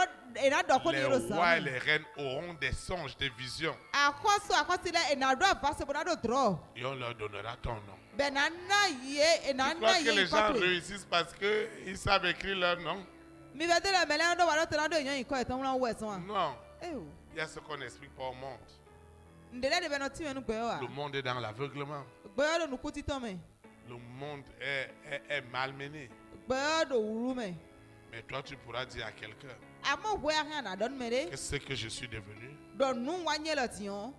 rois et les reines auront des songes, des visions. Et on leur donnera ton nom. Tu crois que les gens réussissent parce qu'ils savent écrire leur nom? Non. Il y a ce qu'on n'explique pas au monde. Le monde est dans l'aveuglement. Le monde est malmené. Mais toi, tu pourras dire à quelqu'un que ce que je suis devenu,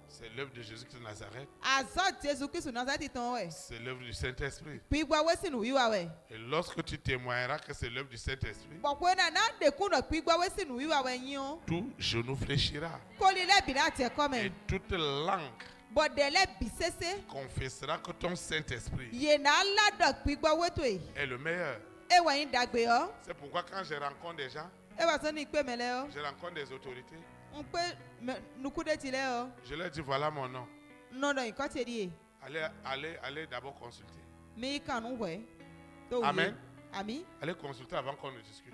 c'est l'œuvre de Jésus-Christ de Nazareth. C'est l'œuvre du Saint-Esprit. Et lorsque tu témoigneras que c'est l'œuvre du Saint-Esprit, tout genou fléchira. Et toute langue confessera que ton Saint-Esprit est le meilleur. C'est pourquoi quand je rencontre des gens, je rencontre des autorités, je leur dis voilà mon nom. Allez d'abord consulter. Amen. Allez consulter avant qu'on ne discute.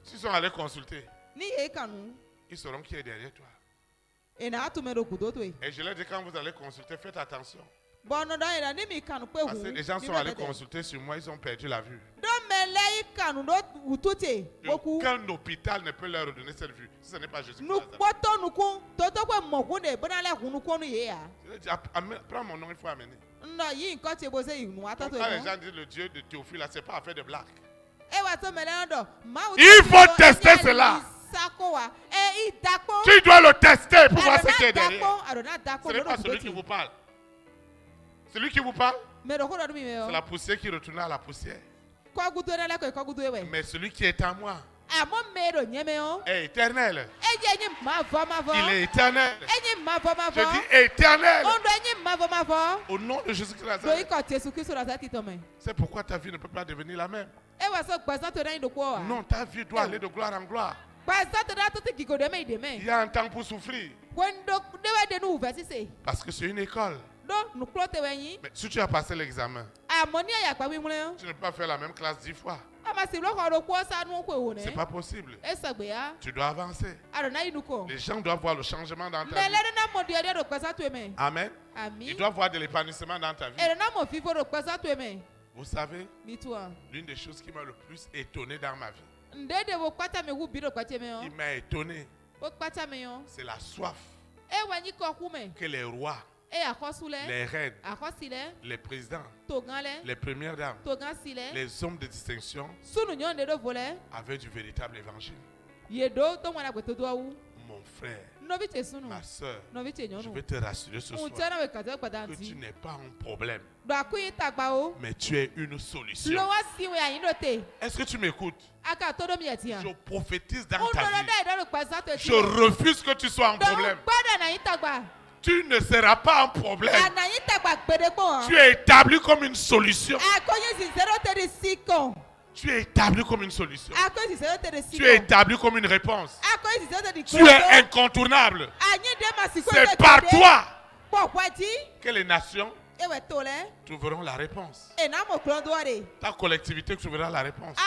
S'ils sont allés consulter, ils sauront qui est derrière toi. Et je leur dis quand vous allez consulter, faites attention. Parce que les gens sont allés consulter sur moi, ils ont perdu la vue. Aucun hôpital ne peut leur redonner cette vue. Si ce n'est pas Jésus. Prends mon nom, il faut amener. Quand les gens disent le Dieu de Théophile, ce n'est pas affaire de blague. Il faut tester cela. Tu dois le tester pour voir ce qui est derrière. Ce n'est pas celui qui vous parle. Celui qui vous parle, c'est la poussière qui retourne à la poussière. Mais celui qui est en moi est éternel. Il est éternel. Je dis éternel. Au nom de Jésus-Christ. C'est pourquoi ta vie ne peut pas devenir la même. Non, ta vie doit aller de gloire en gloire. Il y a un temps pour souffrir. Parce que c'est une école. Mais si tu as passé l'examen, tu ne peux pas faire la même classe 10 fois. C'est pas possible. Tu dois avancer. Les gens doivent voir le changement dans ta vie. Amen. Ils doivent voir de l'épanouissement dans ta vie. Vous savez, l'une des choses qui m'a le plus étonné dans ma vie, qui m'a étonné, c'est la soif que les rois, les reines, les présidents, les premières dames, les hommes de distinction avaient du véritable évangile. Mon frère, ma soeur, je vais te rassurer ce soir que tu n'es pas un problème, mais tu es une solution. Est-ce que tu m'écoutes? Je prophétise dans ta vie. Je refuse que tu sois un problème. Tu ne seras pas un problème. Anayi tagba gbedekpo. Tu es établi comme une solution. Akoyin si zero tere sikon. Tu es établi comme une solution. Akoyin si zero tere sikon. Tu es établi comme une réponse. Akoyin si zero tere Tu es incontournable. C'est par toi que les nations trouveront la réponse. Ta collectivité trouvera la réponse.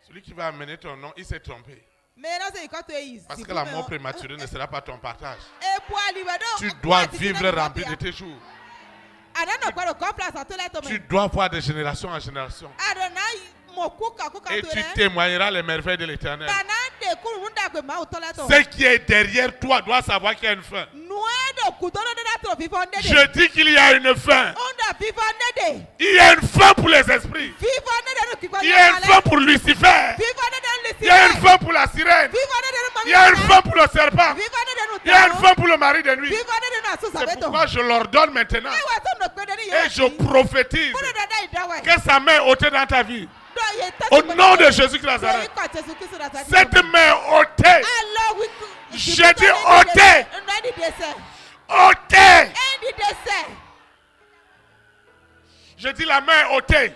Celui qui va amener ton nom, il s'est trompé. Parce que la mort prématurée ne sera pas ton partage. Tu dois vivre rempli de tes jours. Tu dois voir de génération en génération. Et tu témoigneras les merveilles de l'Éternel. Ce qui est derrière toi doit savoir qu'il y a une fin. Je dis qu'il y a une fin. Il y a une fin pour les esprits. Il y a une fin pour Lucifer. Il y a une fin pour la sirène. Il y a une fin pour le serpent. Il y a une fin pour le mari de nuit. C'est pourquoi je l'ordonne maintenant. Et je prophétise que sa main est ôtée dans ta vie. Au nom de Jésus-Christ de Nazareth. Cette main ôtée. Je dis ôtée. Ôtée. Je dis la main est ôtée.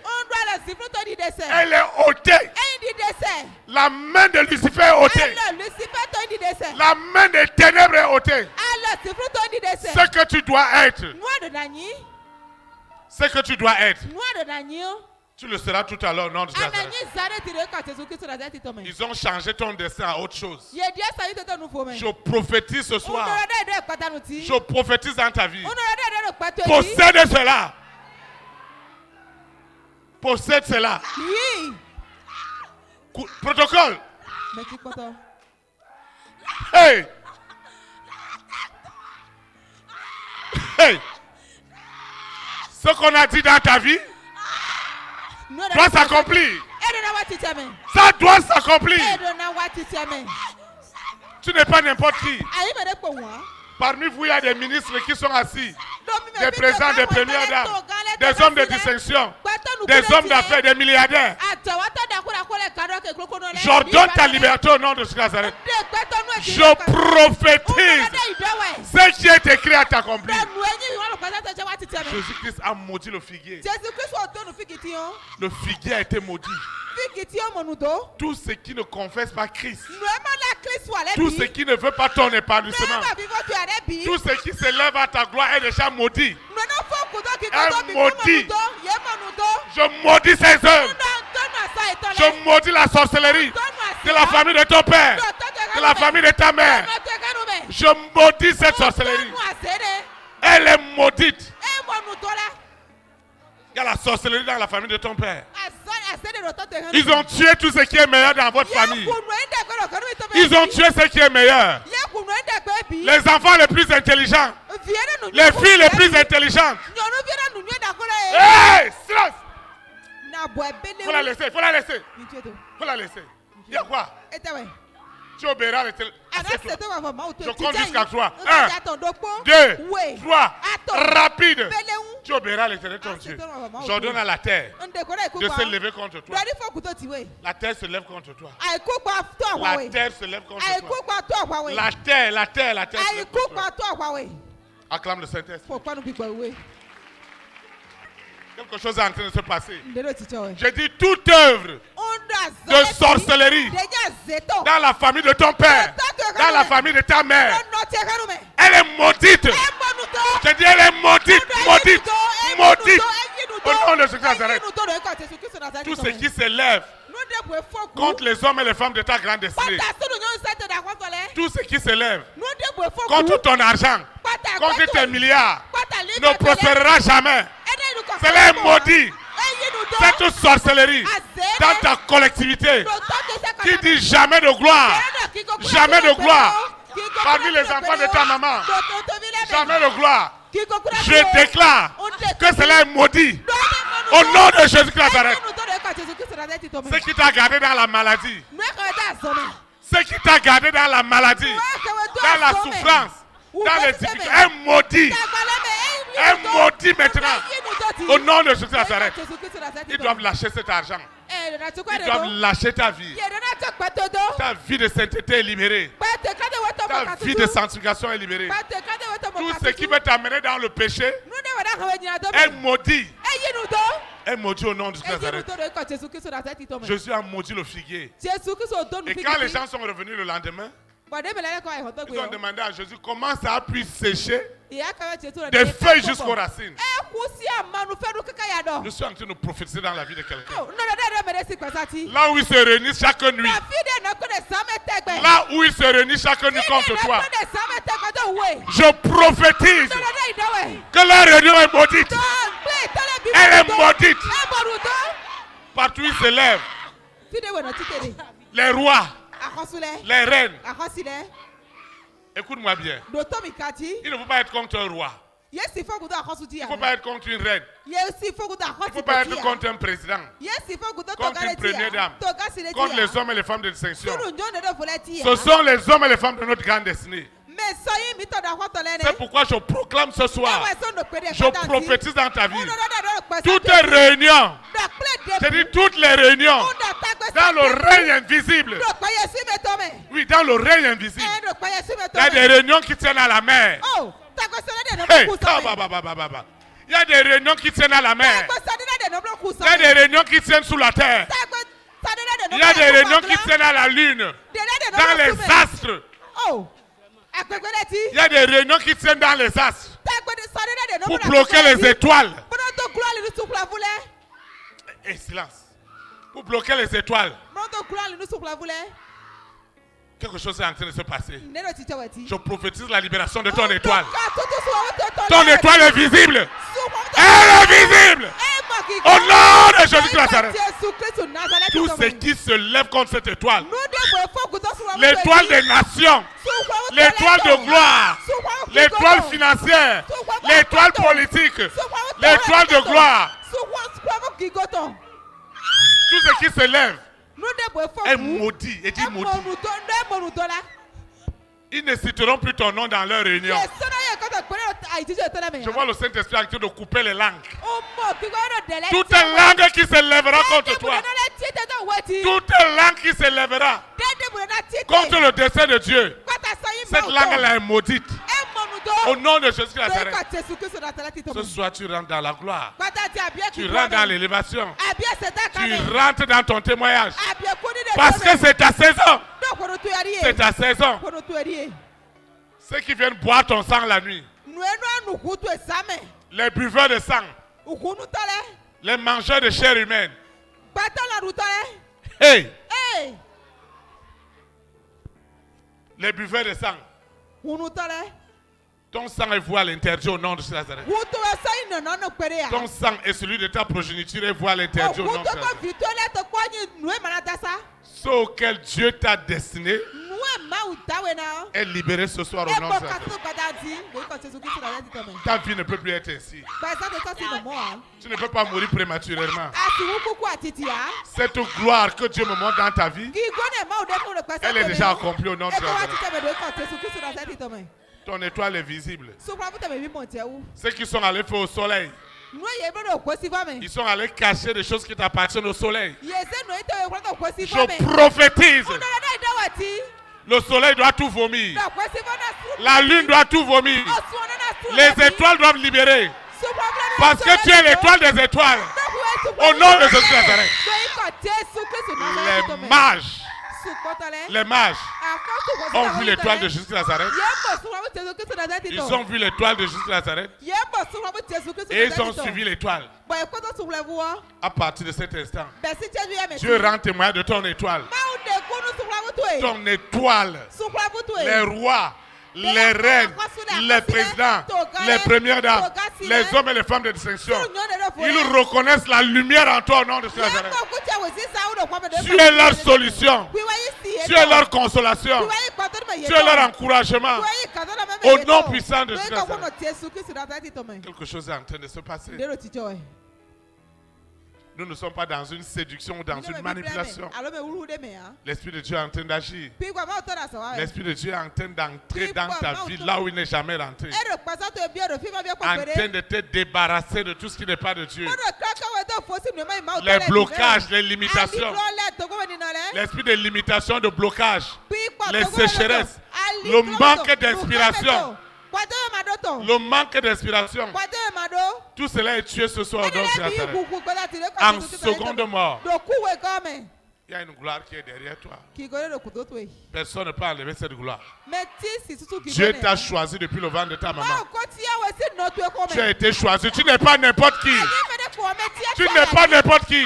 Elle est ôtée. La main de Lucifer est ôtée. La main des ténèbres est ôtée. Ce que tu dois être. Ce que tu dois être. Tu le seras tout à l'heure au nom de Nazareth. Ils ont changé ton destin à autre chose. Je prophétise ce soir. Je prophétise dans ta vie. Possède cela. Possède cela. Protocole. Hey. Hey. Ce qu'on a dit dans ta vie doit s'accomplir. Ça doit s'accomplir. Tu n'es pas n'importe qui. Parmi vous, il y a des ministres qui sont assis, des présidents, des premières dames, des hommes de distinction, des hommes d'affaires, des milliardaires. J'ordonne ta liberté au nom de Nazareth. Je prophétise. Ce qui est écrit à t'accomplir. Jésus-Christ a maudit le figuier. Le figuier a été maudit. Tout ce qui ne confesse pas Christ, tout ce qui ne veut pas ton épanouissement, tout ce qui s'élève à ta gloire est déjà maudit. Est maudit. Je maudis ses œuvres. Je maudis la sorcellerie de la famille de ton père, de la famille de ta mère. Je maudis cette sorcellerie. Elle est maudite. Il y a la sorcellerie dans la famille de ton père. Ils ont tué tout ce qui est meilleur dans votre famille. Ils ont tué ce qui est meilleur. Les enfants les plus intelligents. Les filles les plus intelligentes. Hey, silence. Faut la laisser, faut la laisser. Faut la laisser. Il y a quoi? Tu obéiras les Je compte jusqu'à 3. 1, 2, 3. Rapide. Tu obéiras l'éternel ton Dieu. J'ordonne à la terre de se lever contre toi. La terre se lève contre toi. La terre se lève contre toi. La terre se lève contre toi. Acclame le Saint-Esprit. Quelque chose est en train de se passer. J'ai dit toute œuvre de sorcellerie dans la famille de ton père, dans la famille de ta mère, elle est maudite. J'ai dit elle est maudite, maudite, maudite. Au nom de Jésus Nazareth. Tout ce qui s'élève contre les hommes et les femmes de ta grande destinée, tout ce qui s'élève contre ton argent, contre tes milliards, ne prospérera jamais. Cela est maudit. Cette sorcellerie dans ta collectivité qui dit jamais de gloire, jamais de gloire parmi les enfants de ta maman, jamais de gloire. Je déclare que cela est maudit au nom de Jésus-Christ Nazareth. Ce qui t'a gardé dans la maladie, ce qui t'a gardé dans la maladie, dans la souffrance, dans les difficultés, est maudit. Est maudit maintenant. Au nom de Jésus Nazareth. Ils doivent lâcher cet argent. Ils doivent lâcher ta vie. Ta vie de sainteté est libérée. Ta vie de sanctification est libérée. Tout ce qui veut t'amener dans le péché est maudit. Est maudit au nom de Nazareth. Jésus a maudit le figuier. Et quand les gens sont revenus le lendemain, ils ont demandé à Jésus comment ça a pu sécher des feuilles jusqu'aux racines. Je suis en train de prophétiser dans la vie de quelqu'un. Là où ils se réunissent chaque nuit. Là où ils se réunissent chaque nuit contre toi. Je prophétise que la réunion est maudite. Elle est maudite. Partout ils se lèvent. Les rois, les reines. Écoute-moi bien. Il ne faut pas être contre un roi. Il ne faut pas être contre une reine. Il ne faut pas être contre un président. Contre une première dame. Contre les hommes et les femmes de distinction. Ce sont les hommes et les femmes de notre grande destinée. C'est pourquoi je proclame ce soir. Je prophétise dans ta vie. Toutes les réunions. Je dis toutes les réunions. Dans le règne invisible. Oui, dans le règne invisible. Il y a des réunions qui tiennent à la mer. Hey, il y a des réunions qui tiennent à la mer. Il y a des réunions qui tiennent sous la terre. Il y a des réunions qui tiennent à la lune. Dans les astres. Il y a des réunions qui tiennent dans les astres. Pour bloquer les étoiles. Et silence. Pour bloquer les étoiles. Quelque chose est en train de se passer. Je prophétise la libération de ton étoile. Ton étoile est visible. Elle est visible. Au nom de Jésus de Nazareth. Tous ceux qui se lèvent contre cette étoile. L'étoile des nations. L'étoile de gloire. L'étoile financière. L'étoile politique. L'étoile de gloire. Tous ceux qui se lèvent est maudit. Et dit maudit. Ils ne citeront plus ton nom dans leur réunion. Je vois le Saint-Esprit en train de couper les langues. Toute langue qui se lèvera contre toi. Toute langue qui se lèvera contre le dessein de Dieu. Cette langue-là est maudite. Au nom de Jésus Christ. Ce soir, tu rentres dans la gloire. Tu rentres dans l'élévation. Tu rentres dans ton témoignage. Parce que c'est ta saison. C'est ta saison. Ceux qui viennent boire ton sang la nuit. Les buveurs de sang. Les mangeurs de chair humaine. Hey! Les buveurs de sang. Ton sang est voué à l'interdit au nom de Nazareth. Ton sang est celui de ta progéniture est voué à l'interdit au nom de Nazareth. Ce auquel Dieu t'a destiné est libéré ce soir au nom de Nazareth. Ta vie ne peut plus être ainsi. Tu ne peux pas mourir prématurément. Cette gloire que Dieu me montre dans ta vie, elle est déjà accomplie au nom de Nazareth. Ton étoile est visible. Ceux qui sont allés faire au soleil, ils sont allés cacher des choses qui t'appartiennent au soleil. Je prophétise. Le soleil doit tout vomir. La lune doit tout vomir. Les étoiles doivent libérer. Parce que tu es l'étoile des étoiles. Au nom de Jésus Nazareth. Les mages ont vu l'étoile de Jésus Nazareth. Ils ont vu l'étoile de Jésus Nazareth. Et ils ont suivi l'étoile. À partir de cet instant, Dieu rend témoin de ton étoile. Ton étoile. Les rois, les reines, les présidents, les premières dames, les hommes et les femmes de distinction, ils reconnaissent la lumière en toi au nom de Jésus Nazareth. Tu es leur solution. Tu es leur consolation. Tu es leur encouragement. Au nom puissant de Jésus Nazareth. Quelque chose est en train de se passer. Nous ne sommes pas dans une séduction ou dans une manipulation. L'Esprit de Dieu est en train d'agir. L'Esprit de Dieu est en train d'entrer dans ta vie là où il n'est jamais rentré. En train de te débarrasser de tout ce qui n'est pas de Dieu. Les blocages, les limitations. L'esprit de limitation, de blocage. Les sécheresses. Le manque d'inspiration. Le manque d'inspiration. Tout cela est tué ce soir au nom de Nazareth. En seconde mort. Il y a une gloire qui est derrière toi. Personne ne peut enlever cette gloire. Dieu t'a choisi depuis le ventre de ta maman. Tu as été choisi. Tu n'es pas n'importe qui. Tu n'es pas n'importe qui.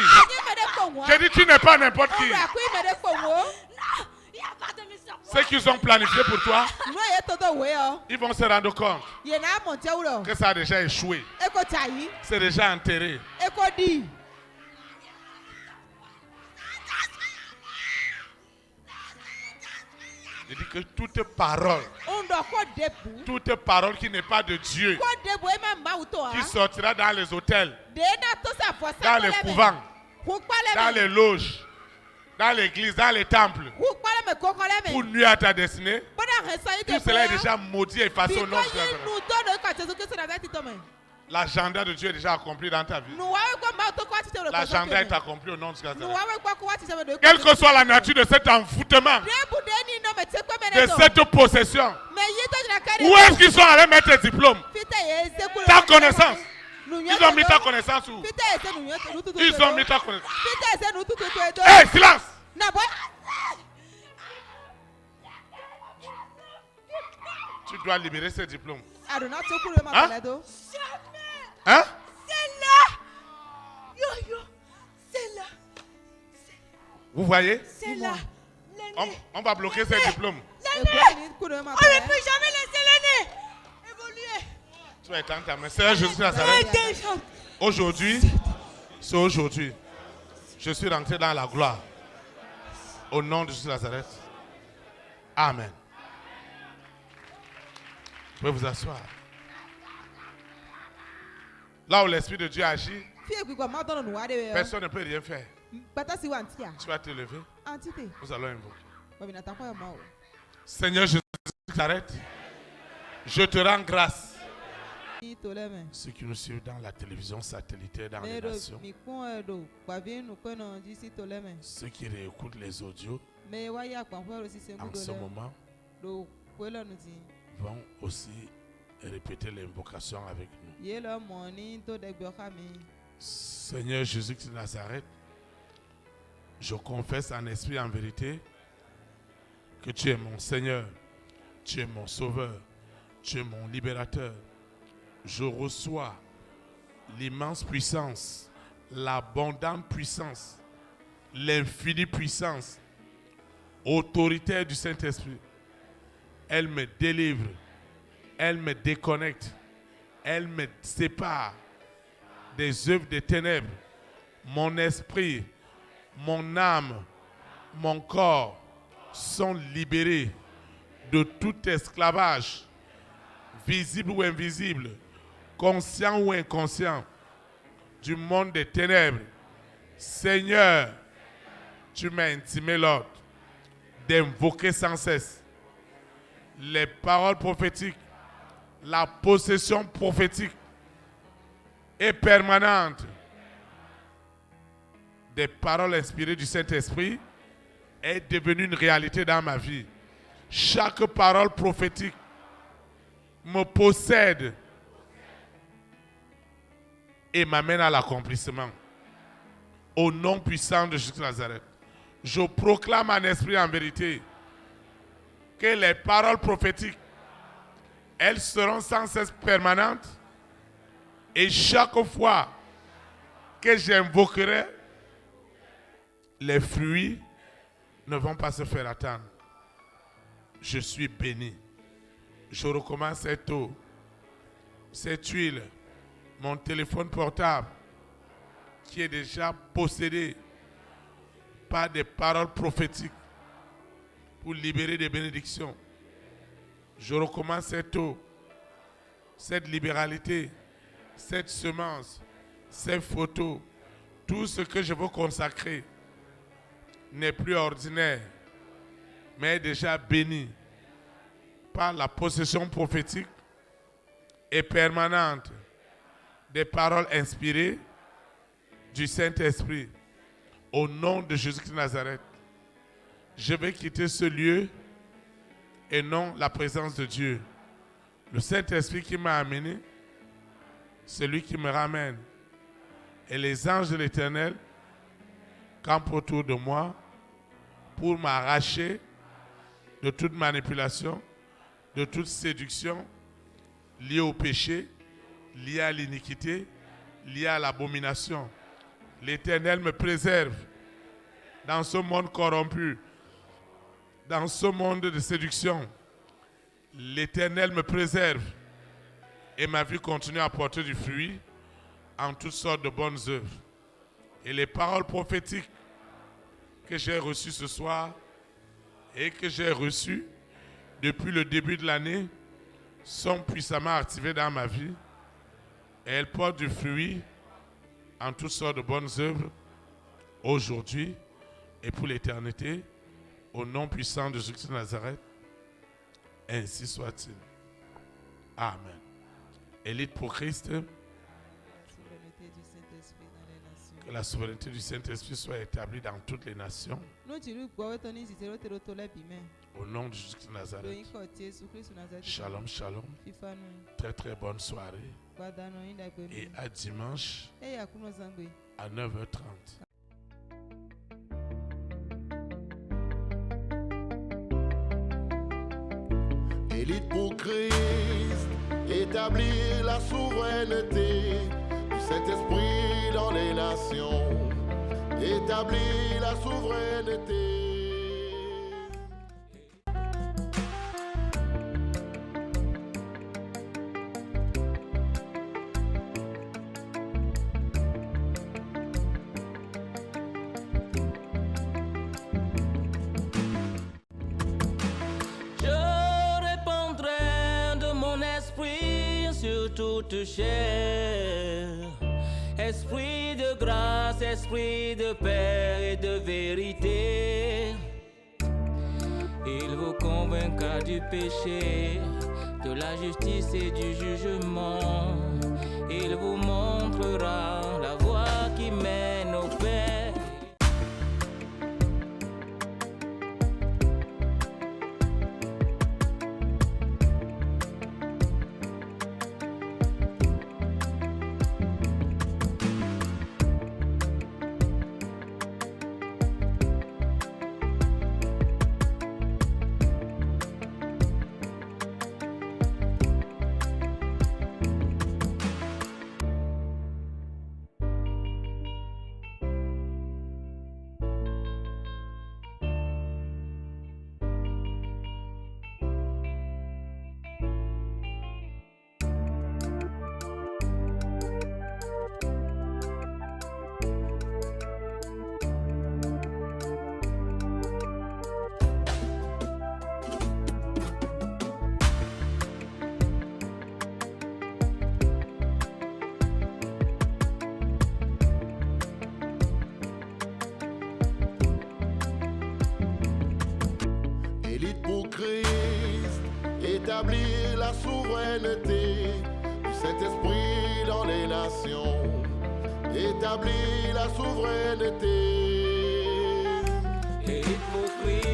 J'ai dit tu n'es pas n'importe qui. Ce qu'ils ont planifié pour toi, ils vont se rendre compte que ça a déjà échoué. C'est déjà enterré. Je dis que toute parole qui n'est pas de Dieu, qui sortira dans les hôtels, dans les couvents, dans les loges, dans l'église, dans les temples, pour nuire à ta destinée, tout cela est déjà maudit et effacé au nom de Nazareth. L'agenda de Dieu est déjà accompli dans ta vie. L'agenda est accompli au nom de Nazareth. Quelle que soit la nature de cet envoûtement, de cette possession, où est-ce qu'ils sont allés mettre tes diplômes? Ta connaissance. Ils ont mis ta connaissance où? Ils ont mis ta connaissance. Hé, silence! Tu dois libérer ces diplômes. Hein? Hein? C'est là. Yo, c'est là. Vous voyez? C'est là. On va bloquer ces diplômes. L'aîné. On ne peut jamais laisser l'aîné évoluer. Tu vas étendre ta main. Seigneur Jésus Nazareth. Aujourd'hui, c'est aujourd'hui. Je suis rentré dans la gloire. Au nom de Jésus Nazareth. Amen. Vous pouvez vous asseoir. Là où l'Esprit de Dieu agit, personne ne peut rien faire. Tu vas te lever. Nous allons invoquer. Seigneur Jésus Nazareth, je te rends grâce. Ceux qui nous suivent dans la télévision satellitaire dans les nations, ceux qui réécoutent les audios en ce moment vont aussi répéter l'invocation avec nous. Seigneur Jésus de Nazareth, je confesse en esprit et en vérité que tu es mon Seigneur, tu es mon Sauveur, tu es mon libérateur. Je reçois l'immense puissance, l'abondante puissance, l'infinie puissance autoritaire du Saint-Esprit. Elle me délivre, elle me déconnecte, elle me sépare des œuvres des ténèbres. Mon esprit, mon âme, mon corps sont libérés de tout esclavage, visible ou invisible, conscient ou inconscient, du monde des ténèbres. Seigneur, tu m'as intimé l'ordre d'invoquer sans cesse les paroles prophétiques, la possession prophétique et permanente des paroles inspirées du Saint-Esprit est devenue une réalité dans ma vie. Chaque parole prophétique me possède et m'amène à l'accomplissement. Au nom puissant de Jésus de Nazareth, je proclame en esprit et en vérité que les paroles prophétiques, elles seront sans cesse permanentes et chaque fois que j'invoquerai, les fruits ne vont pas se faire attendre. Je suis béni. Je recommence cette eau, cette huile, mon téléphone portable qui est déjà possédé par des paroles prophétiques pour libérer des bénédictions. Je recommence cette eau, cette libéralité, cette semence, ces photos, tout ce que je veux consacrer n'est plus ordinaire, mais est déjà béni par la possession prophétique et permanente des paroles inspirées du Saint-Esprit. Au nom de Jésus de Nazareth, je vais quitter ce lieu et non la présence de Dieu. Le Saint-Esprit qui m'a amené, c'est lui qui me ramène. Et les anges de l'Éternel campent autour de moi pour m'arracher de toute manipulation, de toute séduction liée au péché, liée à l'iniquité, liée à l'abomination. L'Éternel me préserve dans ce monde corrompu, dans ce monde de séduction. L'Éternel me préserve et ma vie continue à porter du fruit en toutes sortes de bonnes œuvres. Et les paroles prophétiques que j'ai reçues ce soir et que j'ai reçues depuis le début de l'année sont puissamment activées dans ma vie et elles portent du fruit en toutes sortes de bonnes œuvres aujourd'hui et pour l'éternité, au nom puissant de Jésus de Nazareth. Ainsi soit-il. Amen. Élite pour Christ. Que la souveraineté du Saint-Esprit soit établie dans toutes les nations. Au nom de Jésus de Nazareth. Shalom, shalom. Très très bonne soirée. Et à dimanche à 9h30. Élite pour Christ, établir la souveraineté du Saint-Esprit dans les nations, établir la souveraineté. Toute chair, esprit de grâce, esprit de paix et de vérité, il vous convaincra du péché, de la justice et du jugement, il vous montrera la voie qui mène au Père. Élite pour Christ, établir la souveraineté du Saint-Esprit dans les nations, établir la souveraineté. Élite pour Christ.